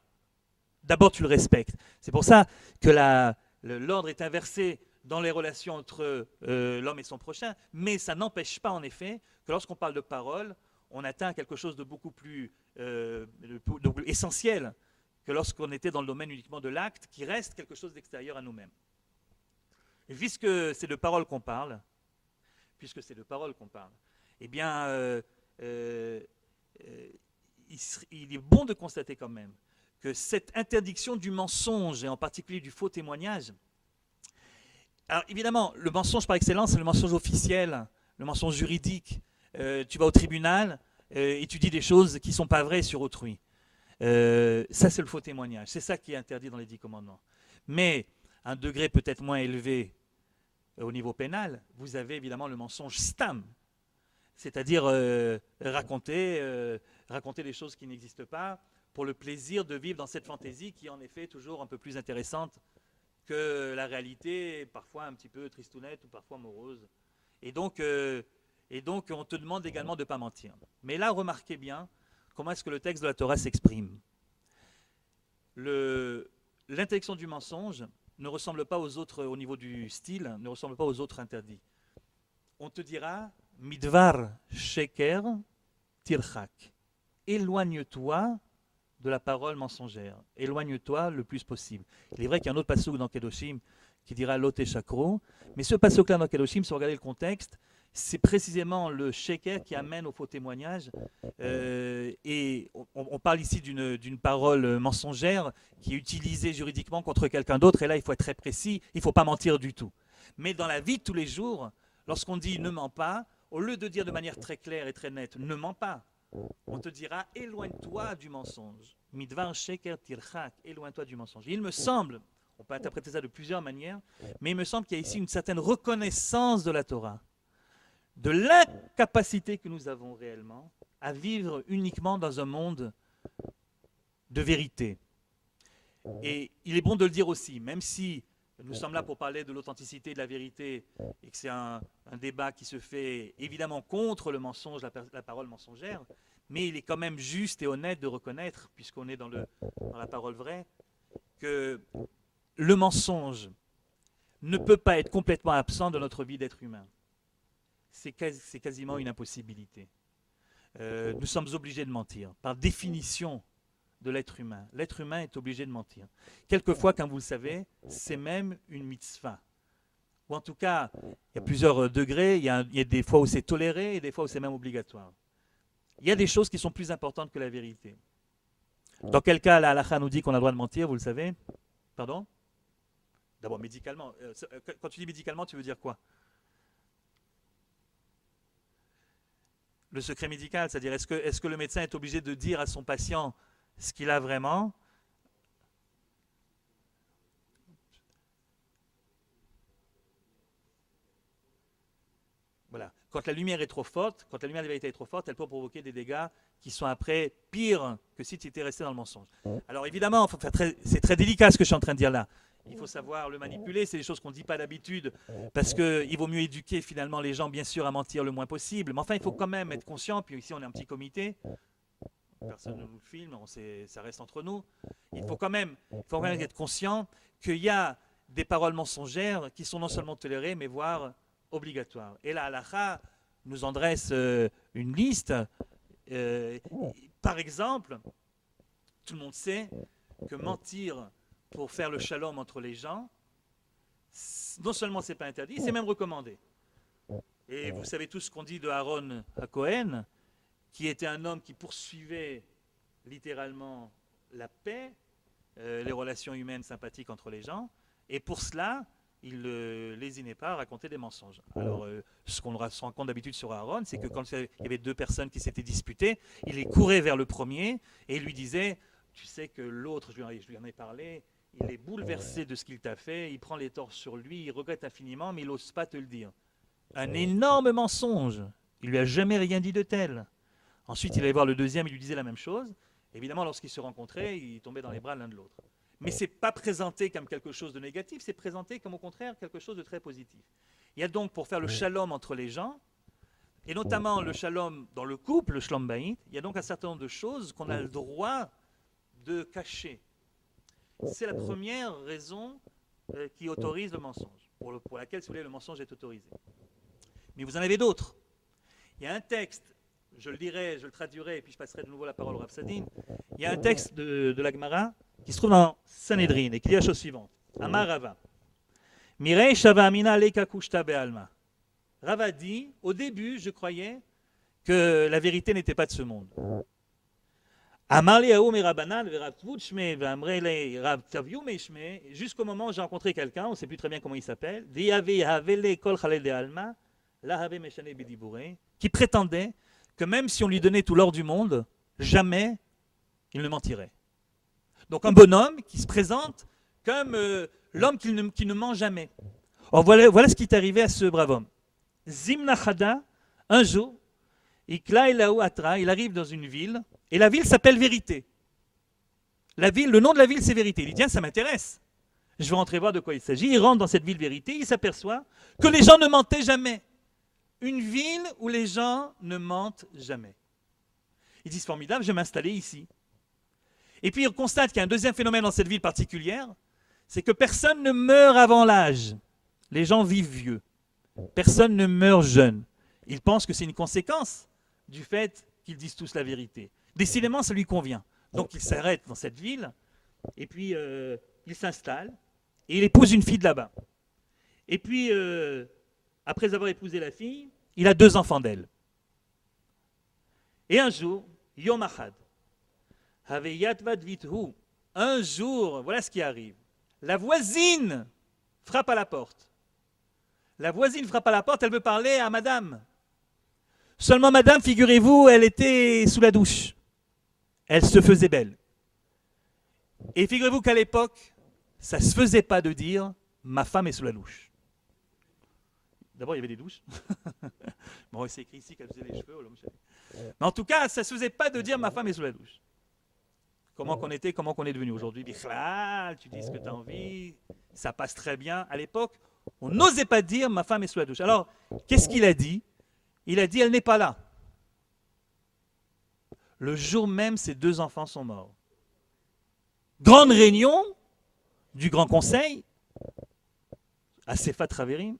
D'abord tu le respectes. C'est pour ça que l'ordre est inversé dans les relations entre l'homme et son prochain, mais ça n'empêche pas en effet que lorsqu'on parle de parole, on atteint quelque chose de beaucoup plus essentiel que lorsqu'on était dans le domaine uniquement de l'acte, qui reste quelque chose d'extérieur à nous-mêmes. Et puisque c'est de parole qu'on parle, eh bien, il est bon de constater quand même que cette interdiction du mensonge, et en particulier du faux témoignage, alors évidemment, le mensonge par excellence, c'est le mensonge officiel, le mensonge juridique. Tu vas au tribunal et tu dis des choses qui ne sont pas vraies sur autrui. Ça, c'est le faux témoignage. C'est ça qui est interdit dans les 10 commandements. Mais, à un degré peut-être moins élevé au niveau pénal, vous avez évidemment le mensonge stam, c'est-à-dire raconter des choses qui n'existent pas pour le plaisir de vivre dans cette fantaisie qui est en effet toujours un peu plus intéressante que la réalité, parfois un petit peu tristounette ou parfois morose. Et donc, on te demande également de ne pas mentir. Mais là, remarquez bien comment est-ce que le texte de la Torah s'exprime. L'interdiction du mensonge ne ressemble pas aux autres, au niveau du style, ne ressemble pas aux autres interdits. On te dira, midvar sheker tirchak. Éloigne-toi de la parole mensongère. Éloigne-toi le plus possible. Il est vrai qu'il y a un autre passouk dans Kedoshim qui dira Lot Shakro, mais ce passouk-là dans Kedoshim, si vous regardez le contexte, c'est précisément le sheker qui amène au faux témoignage. Et on parle ici d'une parole mensongère qui est utilisée juridiquement contre quelqu'un d'autre. Et là, il faut être très précis, il ne faut pas mentir du tout. Mais dans la vie de tous les jours, lorsqu'on dit ne mens pas, au lieu de dire de manière très claire et très nette ne mens pas, on te dira éloigne-toi du mensonge. Midvar sheker tirchak, éloigne-toi du mensonge. Et il me semble, on peut interpréter ça de plusieurs manières, mais il me semble qu'il y a ici une certaine reconnaissance de la Torah, de l'incapacité que nous avons réellement à vivre uniquement dans un monde de vérité. Et il est bon de le dire aussi, même si nous sommes là pour parler de l'authenticité et de la vérité, et que c'est un débat qui se fait évidemment contre le mensonge, la parole mensongère, mais il est quand même juste et honnête de reconnaître, puisqu'on est dans la parole vraie, que le mensonge ne peut pas être complètement absent de notre vie d'être humain. C'est quasiment une impossibilité. Nous sommes obligés de mentir, par définition de l'être humain. L'être humain est obligé de mentir. Quelquefois, comme vous le savez, c'est même une mitzvah. Ou en tout cas, il y a plusieurs degrés, il y a des fois où c'est toléré et des fois où c'est même obligatoire. Il y a des choses qui sont plus importantes que la vérité. Dans quel cas la halakha nous dit qu'on a le droit de mentir, vous le savez? Pardon? D'abord, médicalement. Quand tu dis médicalement, tu veux dire quoi? Le secret médical, c'est-à-dire est-ce que le médecin est obligé de dire à son patient ce qu'il a vraiment? Voilà. Quand la lumière est trop forte, quand la lumière de la vérité est trop forte, elle peut provoquer des dégâts qui sont après pires que si tu étais resté dans le mensonge. Alors évidemment, c'est très délicat ce que je suis en train de dire là. Il faut savoir le manipuler, c'est des choses qu'on ne dit pas d'habitude, parce qu'il vaut mieux éduquer finalement les gens, bien sûr, à mentir le moins possible. Mais enfin, il faut quand même être conscient, puis ici on est un petit comité, personne ne nous filme, ça reste entre nous. Il faut quand même être conscient qu'il y a des paroles mensongères qui sont non seulement tolérées, mais voire obligatoires. Et la halakha nous en dresse une liste. Par exemple, tout le monde sait que mentir pour faire le shalom entre les gens, non seulement c'est pas interdit, c'est même recommandé. Et vous savez tous ce qu'on dit de Aaron à Cohen, qui était un homme qui poursuivait littéralement la paix, les relations humaines sympathiques entre les gens, et pour cela, il ne lésinait pas à raconter des mensonges. Alors, ce qu'on se rend compte d'habitude sur Aaron, c'est que quand il y avait deux personnes qui s'étaient disputées, il les courait vers le premier et il lui disait, tu sais que l'autre, je lui en ai parlé, il est bouleversé de ce qu'il t'a fait, il prend les torts sur lui, il regrette infiniment, mais il n'ose pas te le dire. Un énorme mensonge. Il lui a jamais rien dit de tel. Ensuite, il allait voir le deuxième, il lui disait la même chose. Évidemment, lorsqu'ils se rencontraient, ils tombaient dans les bras l'un de l'autre. Mais ce n'est pas présenté comme quelque chose de négatif, c'est présenté comme au contraire quelque chose de très positif. Il y a donc, pour faire le shalom entre les gens, et notamment le shalom dans le couple, le shalom baït, il y a donc un certain nombre de choses qu'on a le droit de cacher. C'est la première raison qui autorise le mensonge, pour laquelle, si vous voulez, le mensonge est autorisé. Mais vous en avez d'autres. Il y a un texte, je le dirai, je le traduirai, et puis je passerai de nouveau la parole au Rav Sadin. Il y a un texte de la Gemara qui se trouve dans Sanhedrin et qui dit la chose suivante. Amar Rava. Mirei shava amina leika kushta be'alma. Rava dit, au début, je croyais que la vérité n'était pas de ce monde. Amar liaou merabanan verav tvutshme ve'amrele rav taviou meishme. Jusqu'au moment où j'ai rencontré quelqu'un, on ne sait plus très bien comment il s'appelle, qui prétendait que même si on lui donnait tout l'or du monde, jamais il ne mentirait. Donc un bonhomme qui se présente comme l'homme qui ne ment jamais. Or voilà ce qui est arrivé à ce brave homme. Zimnachada, un jour, il arrive dans une ville, et la ville s'appelle Vérité. Le nom de la ville, c'est Vérité. Il dit, tiens, ça m'intéresse. Je vais rentrer voir de quoi il s'agit. Il rentre dans cette ville Vérité, il s'aperçoit que les gens ne mentaient jamais. Une ville où les gens ne mentent jamais. Il dit, c'est formidable, je vais m'installer ici. Et puis il constate qu'il y a un deuxième phénomène dans cette ville particulière, c'est que personne ne meurt avant l'âge. Les gens vivent vieux. Personne ne meurt jeune. Il pense que c'est une conséquence du fait qu'ils disent tous la vérité. Décidément, ça lui convient. Donc il s'arrête dans cette ville, et puis il s'installe, et il épouse une fille de là-bas. Et puis, après avoir épousé la fille, il a 2 enfants d'elle. Et un jour, Yom Achad, un jour, voilà ce qui arrive. La voisine frappe à la porte. La voisine frappe à la porte, elle veut parler à madame. Seulement madame, figurez-vous, elle était sous la douche. Elle se faisait belle. Et figurez-vous qu'à l'époque, ça ne se faisait pas de dire « ma femme est sous la douche ». D'abord, il y avait des douches. Bon, c'est écrit ici qu'elle faisait les cheveux. Mais en tout cas, ça ne se faisait pas de dire « ma femme est sous la douche ». Comment qu'on était, comment qu'on est devenu aujourd'hui. Bichlal, tu dis ce que tu as envie, ça passe très bien. À l'époque, on n'osait pas dire « ma femme est sous la douche ». Alors, qu'est-ce qu'il a dit? Il a dit « elle n'est pas là ». Le jour même, ses 2 enfants sont morts. Grande réunion du Grand Conseil, à Sefat Raverim.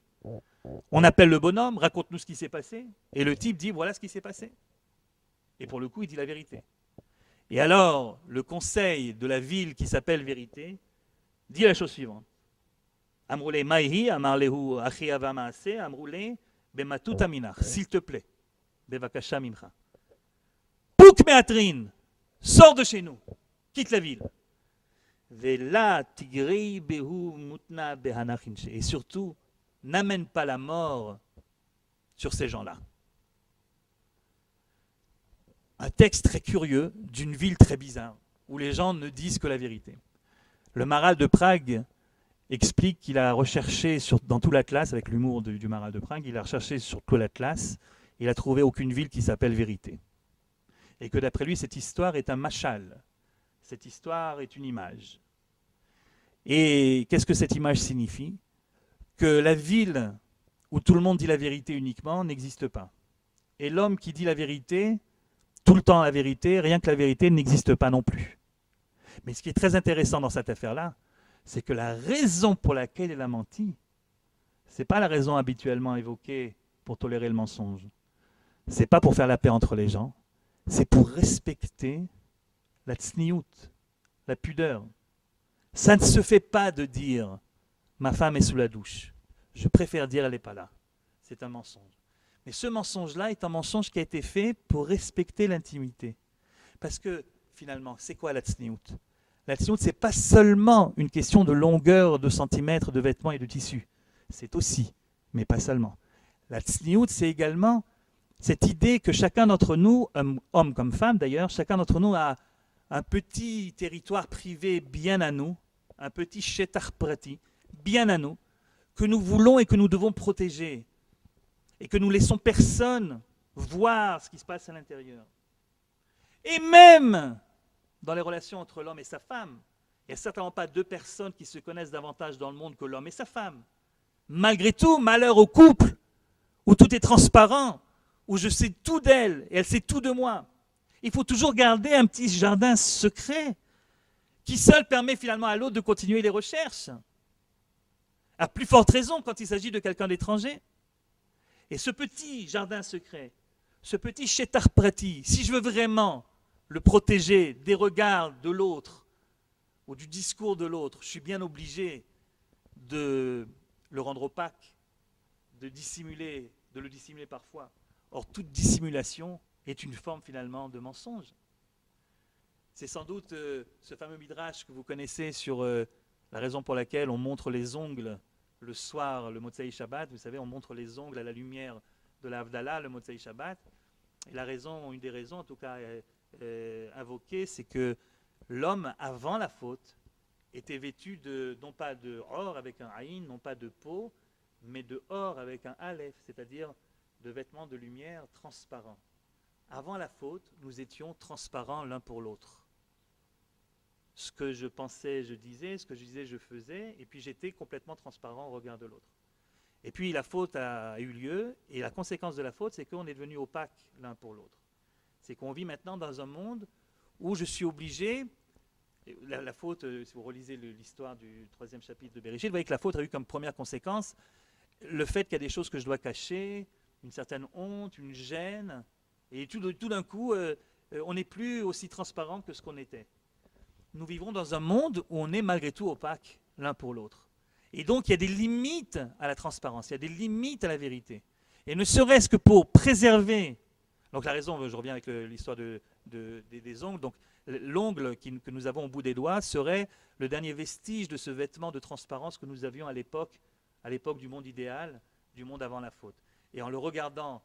On appelle le bonhomme, raconte-nous ce qui s'est passé. Et le type dit, voilà ce qui s'est passé. Et pour le coup, il dit la vérité. Et alors, le conseil de la ville qui s'appelle Vérité dit la chose suivante. Amroulé Maïhi, Amarlehu Achiava Maase, Amroulé Bematut Aminach. S'il te plaît, Bevakasha Mimcha. Pouk Meatrin, sors de chez nous, quitte la ville. Vela Tigrei Behu Mutna Behanachinche. Et surtout, n'amène pas la mort sur ces gens-là. Un texte très curieux d'une ville très bizarre, où les gens ne disent que la vérité. Le Maral de Prague explique qu'il a recherché dans toute la classe, avec l'humour du Maral de Prague, il a recherché sur toute la classe, il n'a trouvé aucune ville qui s'appelle Vérité. Et que d'après lui, cette histoire est un machal. Cette histoire est une image. Et qu'est-ce que cette image signifie? Que la ville où tout le monde dit la vérité uniquement n'existe pas. Et l'homme qui dit la vérité, tout le temps la vérité, rien que la vérité, n'existe pas non plus. Mais ce qui est très intéressant dans cette affaire-là, c'est que la raison pour laquelle il a menti, c'est pas la raison habituellement évoquée pour tolérer le mensonge. C'est pas pour faire la paix entre les gens, c'est pour respecter la tsniout, la pudeur. Ça ne se fait pas de dire ma femme est sous la douche. Je préfère dire elle n'est pas là. C'est un mensonge. Mais ce mensonge-là est un mensonge qui a été fait pour respecter l'intimité. Parce que finalement, c'est quoi la tsniout? La tsniout, ce n'est pas seulement une question de longueur de centimètres de vêtements et de tissus. C'est aussi, mais pas seulement. La tsniout, c'est également cette idée que chacun d'entre nous, homme comme femme d'ailleurs, chacun d'entre nous a un petit territoire privé bien à nous, un petit shetar prati, bien à nous, que nous voulons et que nous devons protéger, et que nous laissons personne voir ce qui se passe à l'intérieur. Et même dans les relations entre l'homme et sa femme, il n'y a certainement pas deux personnes qui se connaissent davantage dans le monde que l'homme et sa femme. Malgré tout, malheur au couple, où tout est transparent, où je sais tout d'elle et elle sait tout de moi. Il faut toujours garder un petit jardin secret qui seul permet finalement à l'autre de continuer les recherches. À plus forte raison quand il s'agit de quelqu'un d'étranger. Et ce petit jardin secret, ce petit shetar prati, si je veux vraiment le protéger des regards de l'autre ou du discours de l'autre, je suis bien obligé de le rendre opaque, de le dissimuler parfois. Or, toute dissimulation est une forme finalement de mensonge. C'est sans doute ce fameux midrash que vous connaissez sur la raison pour laquelle on montre les ongles le soir, le Motsei Shabbat. Vous savez, on montre les ongles à la lumière de la Havdalah, le Motsei Shabbat. Et la raison, une des raisons en tout cas invoquée, c'est que l'homme, avant la faute, était vêtu non pas de or avec un aïn, non pas de peau, mais de or avec un aleph, c'est-à-dire de vêtements de lumière transparents. Avant la faute, nous étions transparents l'un pour l'autre. Ce que je pensais, je disais, ce que je disais, je faisais, et puis j'étais complètement transparent au regard de l'autre. Et puis la faute a eu lieu, et la conséquence de la faute, c'est qu'on est devenu opaque l'un pour l'autre. C'est qu'on vit maintenant dans un monde où je suis obligé, la faute, si vous relisez l'histoire du 3e chapitre de Bereshit, vous voyez que la faute a eu comme première conséquence le fait qu'il y a des choses que je dois cacher, une certaine honte, une gêne, et tout d'un coup, on n'est plus aussi transparent que ce qu'on était. Nous vivons dans un monde où on est malgré tout opaque l'un pour l'autre. Et donc, il y a des limites à la transparence, il y a des limites à la vérité. Et ne serait-ce que pour préserver, donc la raison, je reviens avec l'histoire des ongles, donc l'ongle que nous avons au bout des doigts serait le dernier vestige de ce vêtement de transparence que nous avions à l'époque du monde idéal, du monde avant la faute. Et en le regardant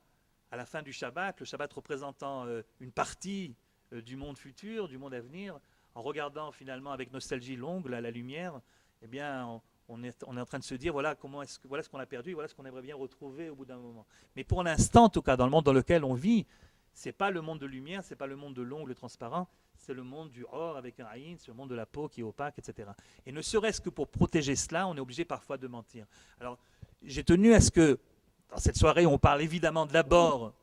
à la fin du Shabbat, le Shabbat représentant une partie du monde futur, du monde à venir, en regardant finalement avec nostalgie l'ongle à la lumière, eh bien, on est en train de se dire voilà ce qu'on a perdu, voilà ce qu'on aimerait bien retrouver au bout d'un moment. Mais pour l'instant, en tout cas, dans le monde dans lequel on vit, c'est pas le monde de lumière, c'est pas le monde de l'ongle transparent, c'est le monde du or avec un aïn, c'est le monde de la peau qui est opaque, etc. Et ne serait-ce que pour protéger cela, on est obligé parfois de mentir. Alors, j'ai tenu à ce que, dans cette soirée, on parle évidemment d'abord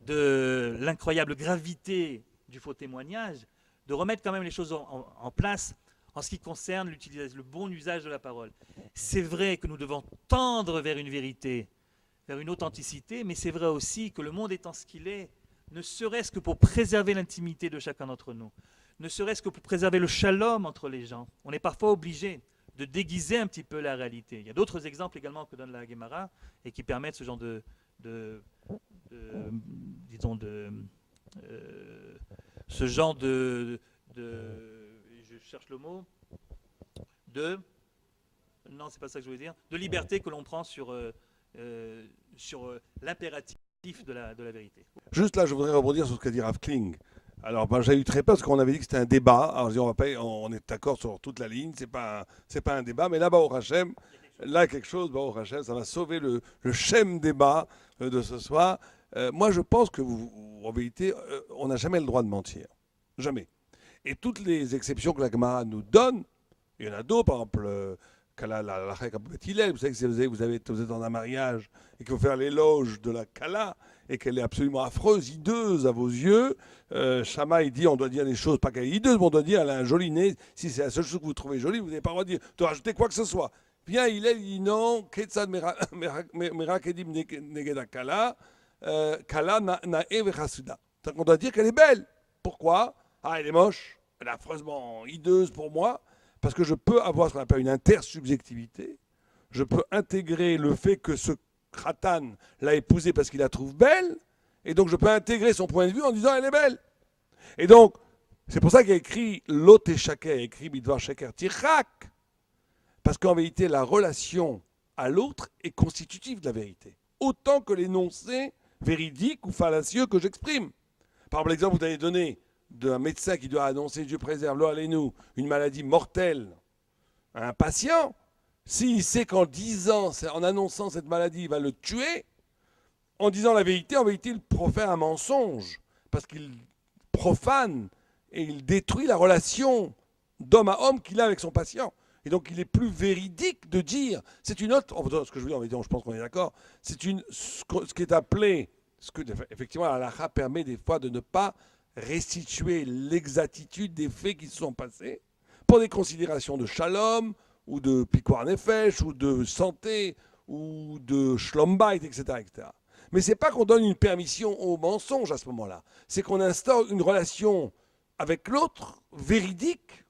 de l'incroyable gravité du faux témoignage, de remettre quand même les choses en place en ce qui concerne le bon usage de la parole. C'est vrai que nous devons tendre vers une vérité, vers une authenticité, mais c'est vrai aussi que le monde étant ce qu'il est, ne serait-ce que pour préserver l'intimité de chacun d'entre nous, ne serait-ce que pour préserver le shalom entre les gens, on est parfois obligé de déguiser un petit peu la réalité. Il y a d'autres exemples également que donne la Gemara et qui permettent ce genre je cherche le mot, non, c'est pas ça que je voulais dire, de liberté que l'on prend sur l'impératif de la vérité. Juste là, je voudrais rebondir sur ce qu'a dit Rav Kling. Alors, ben, j'ai eu très peur parce qu'on avait dit que c'était un débat. Alors, je dis, on est d'accord sur toute la ligne, c'est pas un débat. Mais là-bas, au Hachem, là, quelque chose, au Hachem, ça va sauver le Shem débat de ce soir. Moi, je pense que en vérité, on n'a jamais le droit de mentir. Jamais. Et toutes les exceptions que la Gemara nous donne, il y en a d'autres, par exemple, Kala, la Hillel, vous savez que si vous êtes dans un mariage et qu'il faut faire l'éloge de la Kala et qu'elle est absolument affreuse, hideuse à vos yeux, Shama il dit on doit dire les choses, pas qu'elle est hideuse, mais on doit dire elle a un joli nez. Si c'est la seule chose que vous trouvez jolie, vous n'avez pas le droit de rajouter quoi que ce soit. Bien, Hillel dit non, Ketzad Merakedim Negeda Kala, Kala Nae Vechasuda. On doit dire qu'elle est belle. Pourquoi? Ah, elle est moche, elle est affreusement hideuse pour moi. Parce que je peux avoir ce qu'on appelle une intersubjectivité. Je peux intégrer le fait que ce Khatan l'a épousée parce qu'il la trouve belle. Et donc je peux intégrer son point de vue en disant elle est belle. Et donc, c'est pour ça qu'il a écrit Lot et Shaker, écrit Bidvar Shaker Tichak. Parce qu'en vérité, la relation à l'autre est constitutive de la vérité. Autant que l'énoncé véridique ou fallacieux que j'exprime. Par exemple, l'exemple que vous avez donné d'un médecin qui doit annoncer, Dieu préserve, l'eau allez-nous, une maladie mortelle à un patient, s'il sait qu'en disant, en annonçant cette maladie, il va le tuer, en disant la vérité, en vérité, il profère un mensonge, parce qu'il profane et il détruit la relation d'homme à homme qu'il a avec son patient. Et donc, il est plus véridique de dire, c'est une autre, ce que je veux dire, je pense qu'on est d'accord, c'est ce qui est appelé, ce que effectivement la halakha permet des fois de ne pas restituer l'exactitude des faits qui se sont passés pour des considérations de shalom ou de pikuar nefesh ou de santé ou de shlombait, etc., etc. Mais c'est pas qu'on donne une permission au mensonge à ce moment-là. C'est qu'on instaure une relation avec l'autre véridique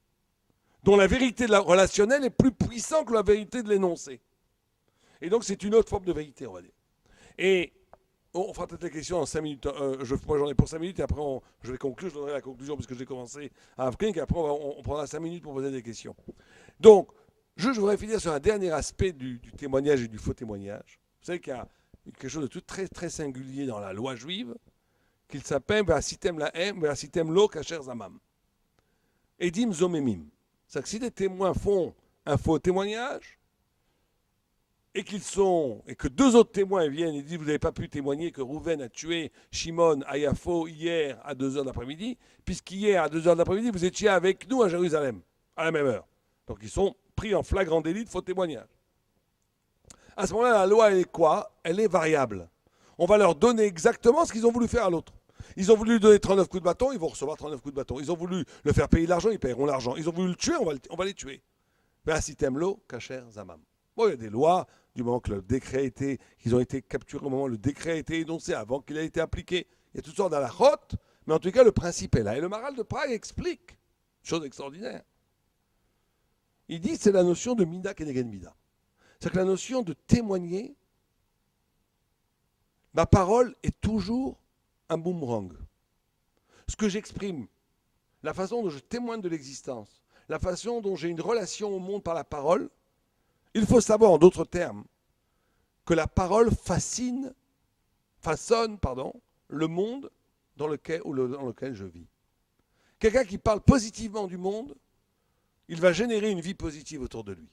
dont la vérité de la relationnelle est plus puissante que la vérité de l'énoncé. Et donc c'est une autre forme de vérité, on va dire. Et on fera peut-être les questions en 5 minutes. Moi, j'en ai pour 5 minutes et après, je vais conclure. Je donnerai la conclusion parce que j'ai commencé à Avklink et après, on prendra 5 minutes pour poser des questions. Donc, je voudrais finir sur un dernier aspect du témoignage et du faux témoignage. Vous savez qu'il y a quelque chose de tout très, très singulier dans la loi juive qu'il s'appelle Ve'asitem lahem, Ve'asitem lo kasher zamam. Edim zomemim. C'est-à-dire que si des témoins font un faux témoignage, et que deux autres témoins viennent et disent vous n'avez pas pu témoigner que Rouven a tué Shimon à Yafo hier à 2h d'après-midi, puisqu'hier à 2h d'après-midi vous étiez avec nous à Jérusalem, à la même heure. Donc ils sont pris en flagrant délit de faux témoignage. À ce moment-là, la loi elle est quoi? Elle est variable. On va leur donner exactement ce qu'ils ont voulu faire à l'autre. Ils ont voulu lui donner 39 coups de bâton, ils vont recevoir 39 coups de bâton. Ils ont voulu le faire payer de l'argent, ils paieront l'argent. Ils ont voulu le tuer, on va les tuer. Ve'asitem lo kasher zamam. Bon, il y a des lois, du moment que le décret a été, qu'ils ont été capturés au moment où le décret a été énoncé, avant qu'il ait été appliqué. Il y a toutes sortes d'halachot, mais en tout cas, le principe est là. Et le Maharal de Prague explique, chose extraordinaire. Il dit c'est la notion de mida keneged mida. C'est que la notion de témoigner, ma parole est toujours un boomerang. Ce que j'exprime, la façon dont je témoigne de l'existence, la façon dont j'ai une relation au monde par la parole, il faut savoir, en d'autres termes, que la parole façonne le monde dans lequel je vis. Quelqu'un qui parle positivement du monde, il va générer une vie positive autour de lui.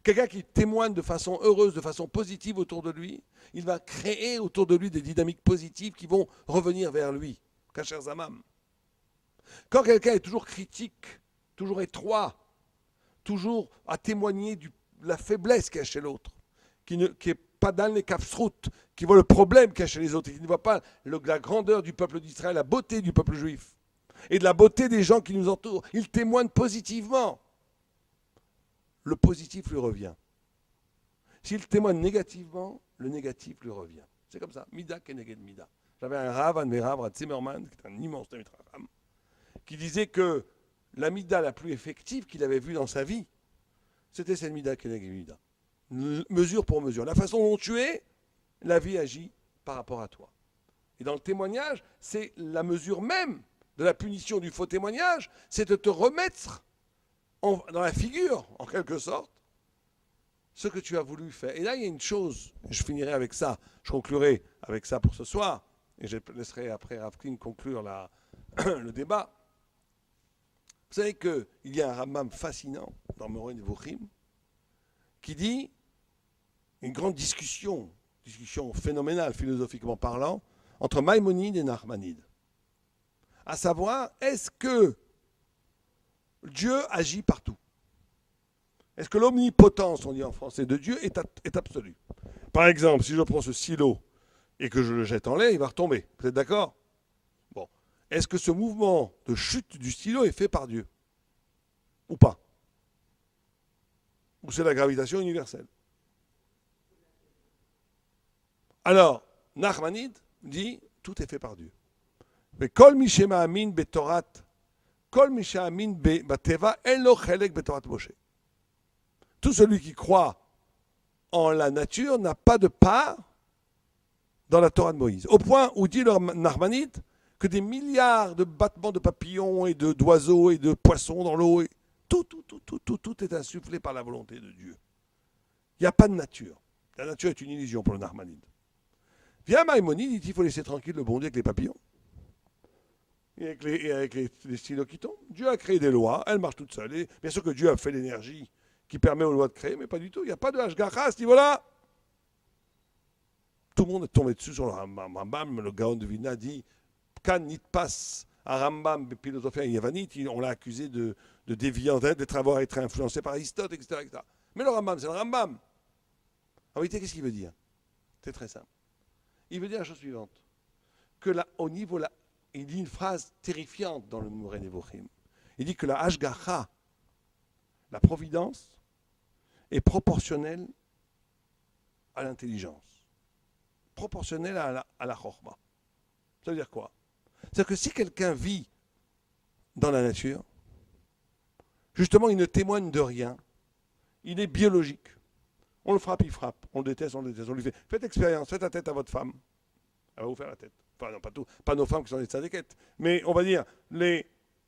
Quelqu'un qui témoigne de façon heureuse, de façon positive autour de lui, il va créer autour de lui des dynamiques positives qui vont revenir vers lui. Kasher Zamam. Quand quelqu'un est toujours critique, toujours étroit, toujours à témoigner de la faiblesse qu'il y a chez l'autre, qui n'est pas dans les kafsrout, qui voit le problème qu'il y a chez les autres, et qui ne voit pas la grandeur du peuple d'Israël, la beauté du peuple juif, et de la beauté des gens qui nous entourent. Il témoigne positivement. Le positif lui revient. S'il témoigne négativement, le négatif lui revient. C'est comme ça. Mida keneged mida. J'avais un Rav, un de mes Rav, Zimmerman, qui est un immense Talmid Chacham, qui disait que la mida la plus effective qu'il avait vue dans sa vie, c'était cette mida keneged mida. Mesure pour mesure. La façon dont tu es, la vie agit par rapport à toi. Et dans le témoignage, c'est la mesure même de la punition du faux témoignage, c'est de te remettre dans la figure, en quelque sorte, ce que tu as voulu faire. Et là, il y a une chose, je finirai avec ça, je conclurai avec ça pour ce soir, et je laisserai après Rav Klin conclure le débat. Vous savez qu'il y a un Rambam fascinant dans Moreh Nevuchim qui dit, une grande discussion phénoménale, philosophiquement parlant, entre Maïmonide et Nachmanide. À savoir, est-ce que Dieu agit partout? Est-ce que l'omnipotence, on dit en français, de Dieu est absolue? Par exemple, si je prends ce stylo et que je le jette en l'air, il va retomber. Vous êtes d'accord? Bon. Est-ce que ce mouvement de chute du stylo est fait par Dieu? Ou pas? Ou c'est la gravitation universelle? Alors, Nachmanide dit, tout est fait par Dieu. Mais kol mi shema'amin betorat, kol mi shema'amin bateva, en lo chelek betorat Moshe. Tout celui qui croit en la nature n'a pas de part dans la Torah de Moïse. Au point où dit le Nachmanide que des milliards de battements de papillons et d'oiseaux et de poissons dans l'eau, tout est insufflé par la volonté de Dieu. Il n'y a pas de nature. La nature est une illusion pour le Nachmanide. Vient Maïmonide, il dit qu'il faut laisser tranquille le bon Dieu avec les papillons. Et avec les stylos qui tombent. Dieu a créé des lois, elles marchent toutes seules. Et bien sûr que Dieu a fait l'énergie qui permet aux lois de créer, mais pas du tout. Il n'y a pas de Hashgacha à ce niveau-là. Tout le monde est tombé dessus sur le Rambam. Rambam, le Gaon de Vilna dit Kan nitpas à Rambam, philosophien yavanite, on l'a accusé de déviant, d'être être influencé par Aristote, etc., etc. Mais le Rambam, c'est le Rambam. En vérité, qu'est-ce qu'il veut dire? C'est très simple. Il veut dire la chose suivante, que là, au niveau là, il dit une phrase terrifiante dans le Moreh Nevochim. Il dit que la Hashgacha, la providence, est proportionnelle à l'intelligence, proportionnelle à la chorma. Ça veut dire quoi? C'est-à-dire que si quelqu'un vit dans la nature, justement, il ne témoigne de rien, il est biologique. On le frappe, il frappe. On le déteste, on le déteste. On lui fait, faites expérience, faites la tête à votre femme. Elle va vous faire la tête. Enfin, non, pas nos femmes qui sont des syndiquettes. Mais on va dire,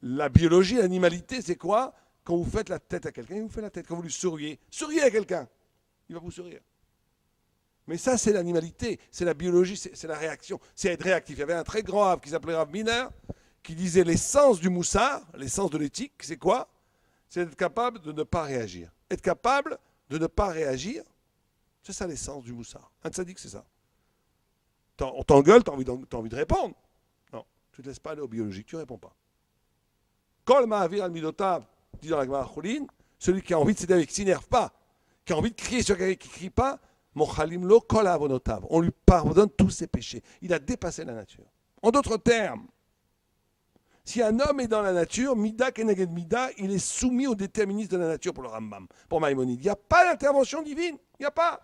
la biologie, l'animalité, c'est quoi? Quand vous faites la tête à quelqu'un, il vous fait la tête. Quand vous lui souriez à quelqu'un, il va vous sourire. Mais ça, c'est l'animalité, c'est la biologie, c'est la réaction, c'est être réactif. Il y avait un très grand Rav qui s'appelait Rav Miner, qui disait l'essence du moussard, l'essence de l'éthique, c'est quoi? C'est être capable de ne pas réagir. Être capable de ne pas réagir, c'est ça l'essence du moussard. Un tzaddik, c'est ça. On t'engueule, t'as envie de répondre. Non, tu ne te laisses pas aller au biologique, tu ne réponds pas. Kol ma'avir al midotav, dit dans la Gemara Choulin, celui qui a envie de s'aider avec, qui ne s'énerve pas, qui a envie de crier sur quelqu'un qui ne crie pas, mochalim lo kol avonotav, on lui pardonne tous ses péchés. Il a dépassé la nature. En d'autres termes, si un homme est dans la nature, mida keneged mida, il est soumis au déterminisme de la nature pour le Rambam, pour Maïmonide. Il n'y a pas d'intervention divine, il n'y a pas.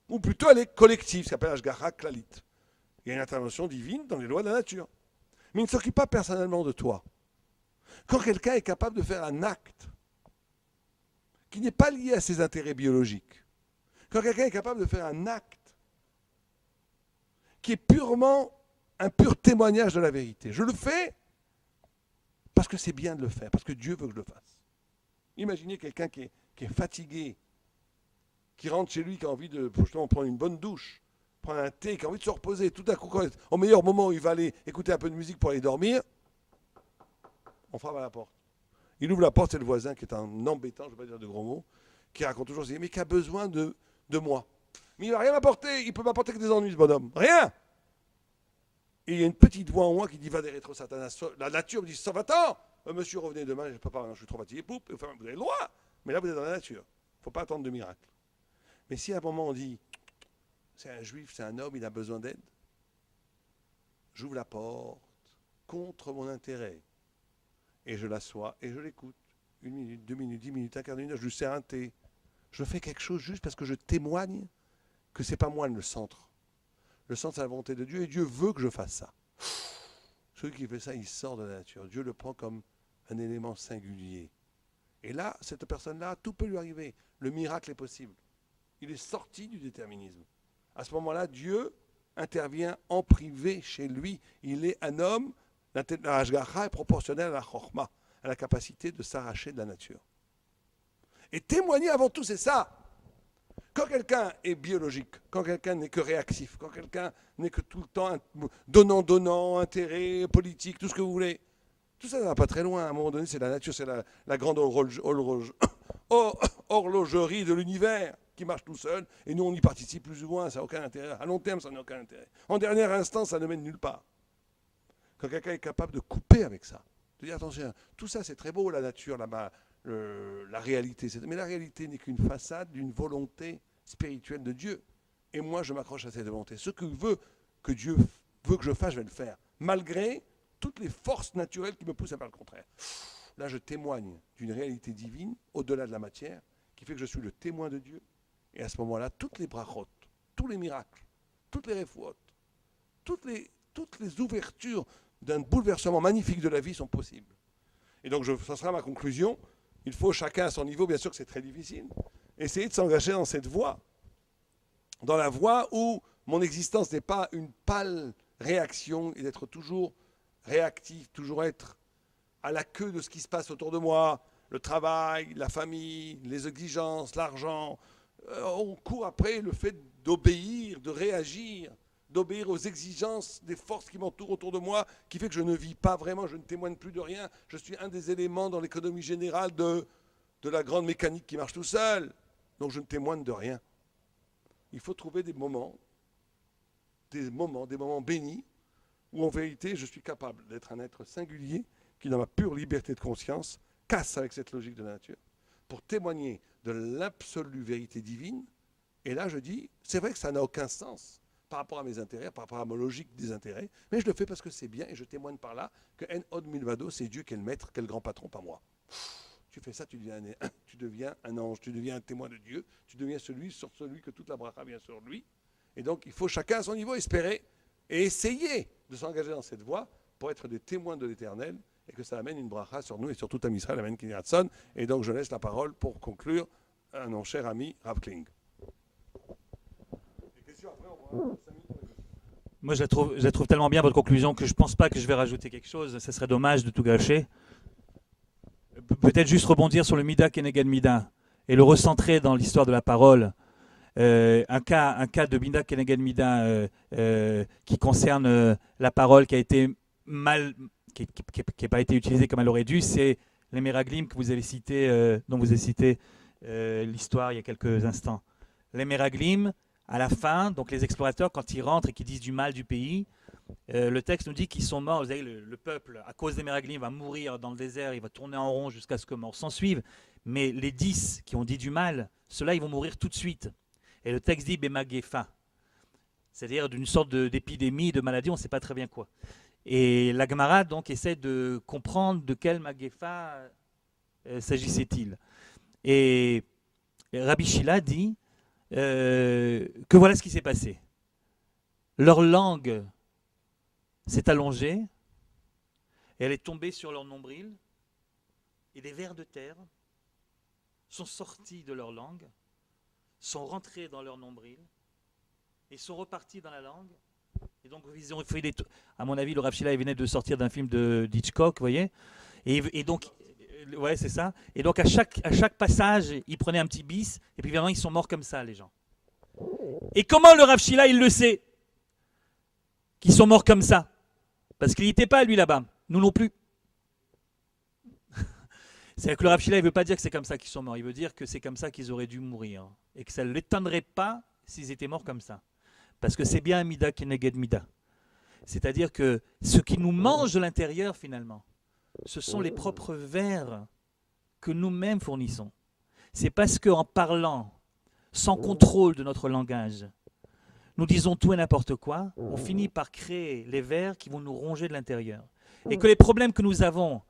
Ou plutôt elle est collective, ce qu'on appelle Hashgacha Klalit. Il y a une intervention divine dans les lois de la nature. Mais il ne s'occupe pas personnellement de toi. Quand quelqu'un est capable de faire un acte qui n'est pas lié à ses intérêts biologiques, quand quelqu'un est capable de faire un acte qui est purement un pur témoignage de la vérité, je le fais parce que c'est bien de le faire, parce que Dieu veut que je le fasse. Imaginez quelqu'un qui est fatigué, qui rentre chez lui, qui a envie de prendre une bonne douche, prendre un thé, qui a envie de se reposer, tout à coup, au meilleur moment où il va aller écouter un peu de musique pour aller dormir, on frappe à la porte. Il ouvre la porte, c'est le voisin qui est un embêtant, je ne vais pas dire de gros mots, qui raconte toujours, mais qui a besoin de moi. Mais il ne va rien m'apporter, il ne peut m'apporter que des ennuis, ce bonhomme. Rien. Et il y a une petite voix en moi qui dit, va des rétro satanas. La nature me dit, ça va-t'en, monsieur, revenez demain, je ne peux pas, je suis trop fatigué, poup, vous avez le droit. Mais là, vous êtes dans la nature. Il ne faut pas attendre de miracle. Mais si à un moment on dit, c'est un juif, c'est un homme, il a besoin d'aide, j'ouvre la porte contre mon intérêt et je l'assois et je l'écoute. 1 minute, 2 minutes, 10 minutes, un quart d'heure, je lui sers un thé. Je fais quelque chose juste parce que je témoigne que ce n'est pas moi le centre. Le centre, c'est la volonté de Dieu et Dieu veut que je fasse ça. Celui qui fait ça, il sort de la nature. Dieu le prend comme un élément singulier. Et là, cette personne-là, tout peut lui arriver. Le miracle est possible. Il est sorti du déterminisme. À ce moment-là, Dieu intervient en privé chez lui. Il est un homme, la Hashgacha est proportionnelle à la Chokhma, à la capacité de s'arracher de la nature. Et témoigner avant tout, c'est ça. Quand quelqu'un est biologique, quand quelqu'un n'est que réactif, quand quelqu'un n'est que tout le temps donnant, intérêt, politique, tout ce que vous voulez, tout ça ne va pas très loin. À un moment donné, c'est la nature, c'est la grande horlogerie de l'univers qui marche tout seul, et nous on y participe plus ou moins, ça n'a aucun intérêt. À long terme, ça n'a aucun intérêt. En dernière instance, ça ne mène nulle part. Quand quelqu'un est capable de couper avec ça, de dire attention, tout ça c'est très beau, la nature, la réalité. Mais la réalité n'est qu'une façade d'une volonté spirituelle de Dieu. Et moi, je m'accroche à cette volonté. Ce que Dieu veut que je fasse, je vais le faire. Malgré toutes les forces naturelles qui me poussent à faire le contraire. Là, je témoigne d'une réalité divine, au-delà de la matière, qui fait que je suis le témoin de Dieu. Et à ce moment-là, toutes les brachot, tous les miracles, toutes les refouot, toutes les ouvertures d'un bouleversement magnifique de la vie sont possibles. Et donc, ça sera ma conclusion. Il faut chacun à son niveau, bien sûr que c'est très difficile, essayer de s'engager dans cette voie. Dans la voie où mon existence n'est pas une pâle réaction et d'être toujours réactif, toujours être à la queue de ce qui se passe autour de moi, le travail, la famille, les exigences, l'argent. On court après le fait d'obéir, de réagir, d'obéir aux exigences des forces qui m'entourent autour de moi, qui fait que je ne vis pas vraiment, je ne témoigne plus de rien. Je suis un des éléments dans l'économie générale de la grande mécanique qui marche tout seul. Donc je ne témoigne de rien. Il faut trouver des moments bénis, où en vérité je suis capable d'être un être singulier qui, dans ma pure liberté de conscience, casse avec cette logique de la nature, pour témoigner de l'absolue vérité divine. Et là je dis, c'est vrai que ça n'a aucun sens par rapport à mes intérêts, par rapport à ma logique des intérêts, mais je le fais parce que c'est bien et je témoigne par là que En Od Milvado, c'est Dieu qui est le maître, qui est le grand patron, pas moi. Tu fais ça, tu deviens un ange, tu deviens un témoin de Dieu, tu deviens celui que toute la bracha vient sur lui. Et donc il faut chacun à son niveau espérer et essayer de s'engager dans cette voie pour être des témoins de l'Éternel et que ça amène une bracha sur nous et sur tout Am Israël, amène Kinyan Hatson. Et donc je laisse la parole pour conclure à mon cher ami Rav Kling. Moi, je la trouve tellement bien, votre conclusion, que je ne pense pas que je vais rajouter quelque chose. Ça serait dommage de tout gâcher. Peut-être juste rebondir sur le Mida Keneged Mida et le recentrer dans l'histoire de la parole. Un cas de Mida Keneged Mida qui concerne la parole qui a été qui n'a pas été utilisée comme elle aurait dû, c'est les Meraglim que vous avez cité, dont vous avez cité l'histoire il y a quelques instants. Les Meraglim, à la fin, donc les explorateurs, quand ils rentrent et qu'ils disent du mal du pays, le texte nous dit qu'ils sont morts. Vous savez, le peuple, à cause des Meraglim, va mourir dans le désert, il va tourner en rond jusqu'à ce que mort s'en suive. Mais les 10 qui ont dit du mal, ceux-là, ils vont mourir tout de suite. Et le texte dit Bemagefa, c'est-à-dire d'une sorte d'épidémie, de maladie, on ne sait pas très bien quoi. Et la Gemara donc essaie de comprendre de quel Magefa s'agissait-il. Et Rabbi Shila dit que voilà ce qui s'est passé. Leur langue s'est allongée et elle est tombée sur leur nombril et des vers de terre sont sortis de leur langue, sont rentrés dans leur nombril et sont repartis dans la langue. Et donc, ils ont fait à mon avis, le Rav Shila venait de sortir d'un film d'Hitchcock, vous voyez. Et donc, ouais, c'est ça. Et donc, à chaque passage, ils prenaient un petit bis, et puis vraiment, ils sont morts comme ça, les gens. Et comment le Rav Shila, il le sait qu'ils sont morts comme ça? Parce qu'il n'était pas, lui, là-bas. Nous non plus. C'est-à-dire que le Rav Shila, il ne veut pas dire que c'est comme ça qu'ils sont morts. Il veut dire que c'est comme ça qu'ils auraient dû mourir. Et que ça ne l'étonnerait pas s'ils étaient morts comme ça. Parce que c'est bien un Mida Keneged Mida. C'est-à-dire que ce qui nous mange de l'intérieur, finalement, ce sont les propres vers que nous-mêmes fournissons. C'est parce qu'en parlant, sans contrôle de notre langage, nous disons tout et n'importe quoi, on finit par créer les vers qui vont nous ronger de l'intérieur. Et que les problèmes que nous avons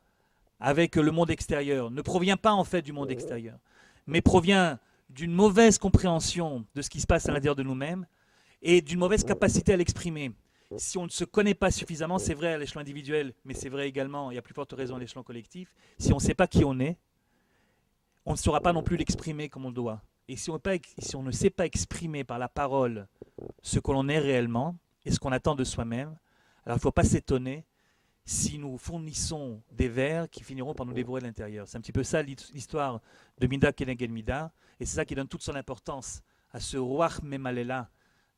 avec le monde extérieur ne proviennent pas en fait du monde extérieur, mais provient d'une mauvaise compréhension de ce qui se passe à l'intérieur de nous-mêmes et d'une mauvaise capacité à l'exprimer. Si on ne se connaît pas suffisamment, c'est vrai à l'échelon individuel, mais c'est vrai également, et à plus forte raison à l'échelon collectif, si on ne sait pas qui on est, on ne saura pas non plus l'exprimer comme on doit. Et si on ne sait pas exprimer par la parole ce que l'on est réellement et ce qu'on attend de soi-même, alors il ne faut pas s'étonner si nous fournissons des vers qui finiront par nous dévorer de l'intérieur. C'est un petit peu ça l'histoire de Mida Keneged Mida, et c'est ça qui donne toute son importance à ce Ruach Memalela,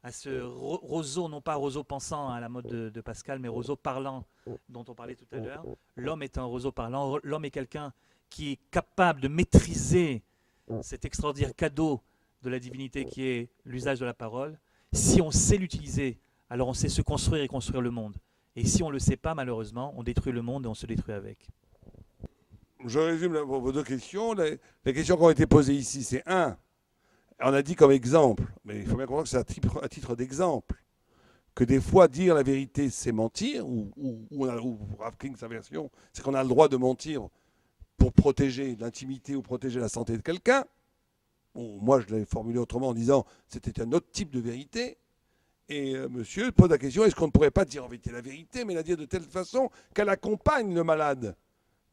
à ce roseau, non pas roseau pensant à la mode de Pascal, mais roseau parlant dont on parlait tout à l'heure. L'homme est un roseau parlant, l'homme est quelqu'un qui est capable de maîtriser cet extraordinaire cadeau de la divinité qui est l'usage de la parole. Si on sait l'utiliser, alors on sait se construire et construire le monde. Et si on ne le sait pas, malheureusement, on détruit le monde et on se détruit avec. je résume vos deux questions. Les questions qui ont été posées ici, c'est on a dit comme exemple, mais il faut bien comprendre que c'est à titre d'exemple, que des fois dire la vérité c'est mentir, ou Rav King, sa version, c'est qu'on a le droit de mentir pour protéger l'intimité ou protéger la santé de quelqu'un. Bon, moi je l'ai formulé autrement en disant c'était un autre type de vérité. Et monsieur pose la question, est-ce qu'on ne pourrait pas dire en vérité la vérité, mais la dire de telle façon qu'elle accompagne le malade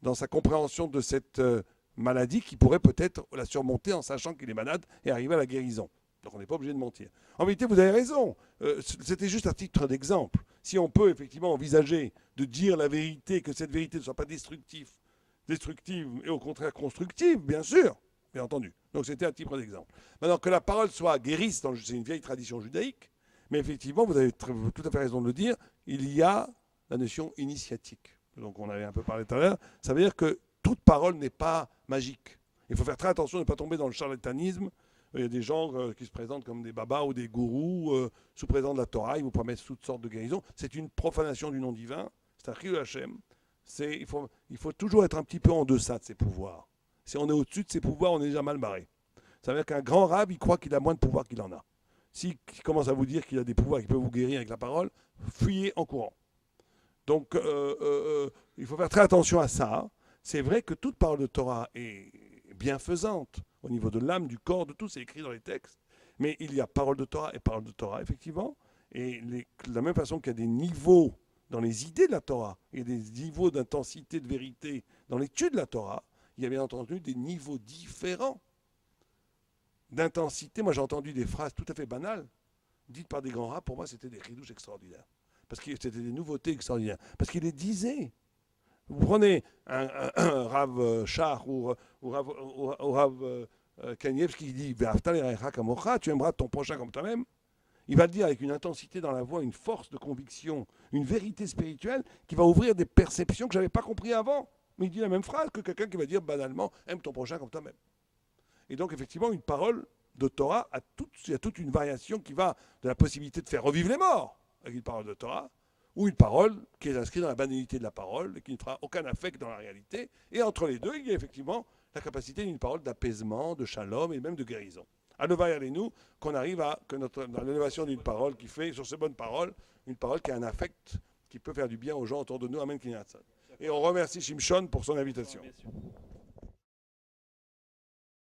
dans sa compréhension de cette maladie qui pourrait peut-être la surmonter en sachant qu'il est malade et arriver à la guérison. Donc on n'est pas obligé de mentir. En vérité, vous avez raison. C'était juste un titre d'exemple. Si on peut effectivement envisager de dire la vérité, que cette vérité ne soit pas destructive et au contraire constructive, bien sûr, bien entendu. Donc c'était un titre d'exemple. Maintenant, que la parole soit guérisse, c'est une vieille tradition judaïque, mais effectivement, vous avez tout à fait raison de le dire, il y a la notion initiatique. Donc on avait un peu parlé tout à l'heure. Ça veut dire que toute parole n'est pas magique. Il faut faire très attention de ne pas tomber dans le charlatanisme. Il y a des gens qui se présentent comme des babas ou des gourous sous président de la Torah. Ils vous promettent toutes sortes de guérisons. C'est une profanation du nom divin. C'est un chiyuv Hashem. Il faut toujours être un petit peu en deçà de ses pouvoirs. Si on est au-dessus de ses pouvoirs, on est déjà mal barré. Ça veut dire qu'un grand rab, il croit qu'il a moins de pouvoir qu'il en a. S'il commence à vous dire qu'il a des pouvoirs qui peuvent vous guérir avec la parole, fuyez en courant. Donc, il faut faire très attention à ça. C'est vrai que toute parole de Torah est bienfaisante au niveau de l'âme, du corps, de tout, c'est écrit dans les textes. Mais il y a parole de Torah et parole de Torah, effectivement. Et de la même façon qu'il y a des niveaux dans les idées de la Torah, il y a des niveaux d'intensité, de vérité dans l'étude de la Torah, il y a bien entendu des niveaux différents d'intensité. Moi, j'ai entendu des phrases tout à fait banales, dites par des grands rabbins. Pour moi, c'était des chidouches extraordinaires. Parce que c'était des nouveautés extraordinaires. Parce qu'il les disait. Vous prenez un Rav Shach ou Rav Kanievski qui dit tu aimeras ton prochain comme toi-même. Il va le dire avec une intensité dans la voix, une force de conviction, une vérité spirituelle qui va ouvrir des perceptions que je n'avais pas compris avant. Mais il dit la même phrase que quelqu'un qui va dire banalement aime ton prochain comme toi-même. Et donc, effectivement, une parole de Torah il y a toute une variation qui va de la possibilité de faire revivre les morts avec une parole de Torah, ou une parole qui est inscrite dans la banalité de la parole et qui ne fera aucun affect dans la réalité. Et entre les deux, il y a effectivement la capacité d'une parole d'apaisement, de shalom et même de guérison. À nous qu'on arrive dans l'élévation d'une parole qui fait, sur ces bonnes paroles, une parole qui a un affect qui peut faire du bien aux gens autour de nous. Amen. Et on remercie Shimshon pour son invitation.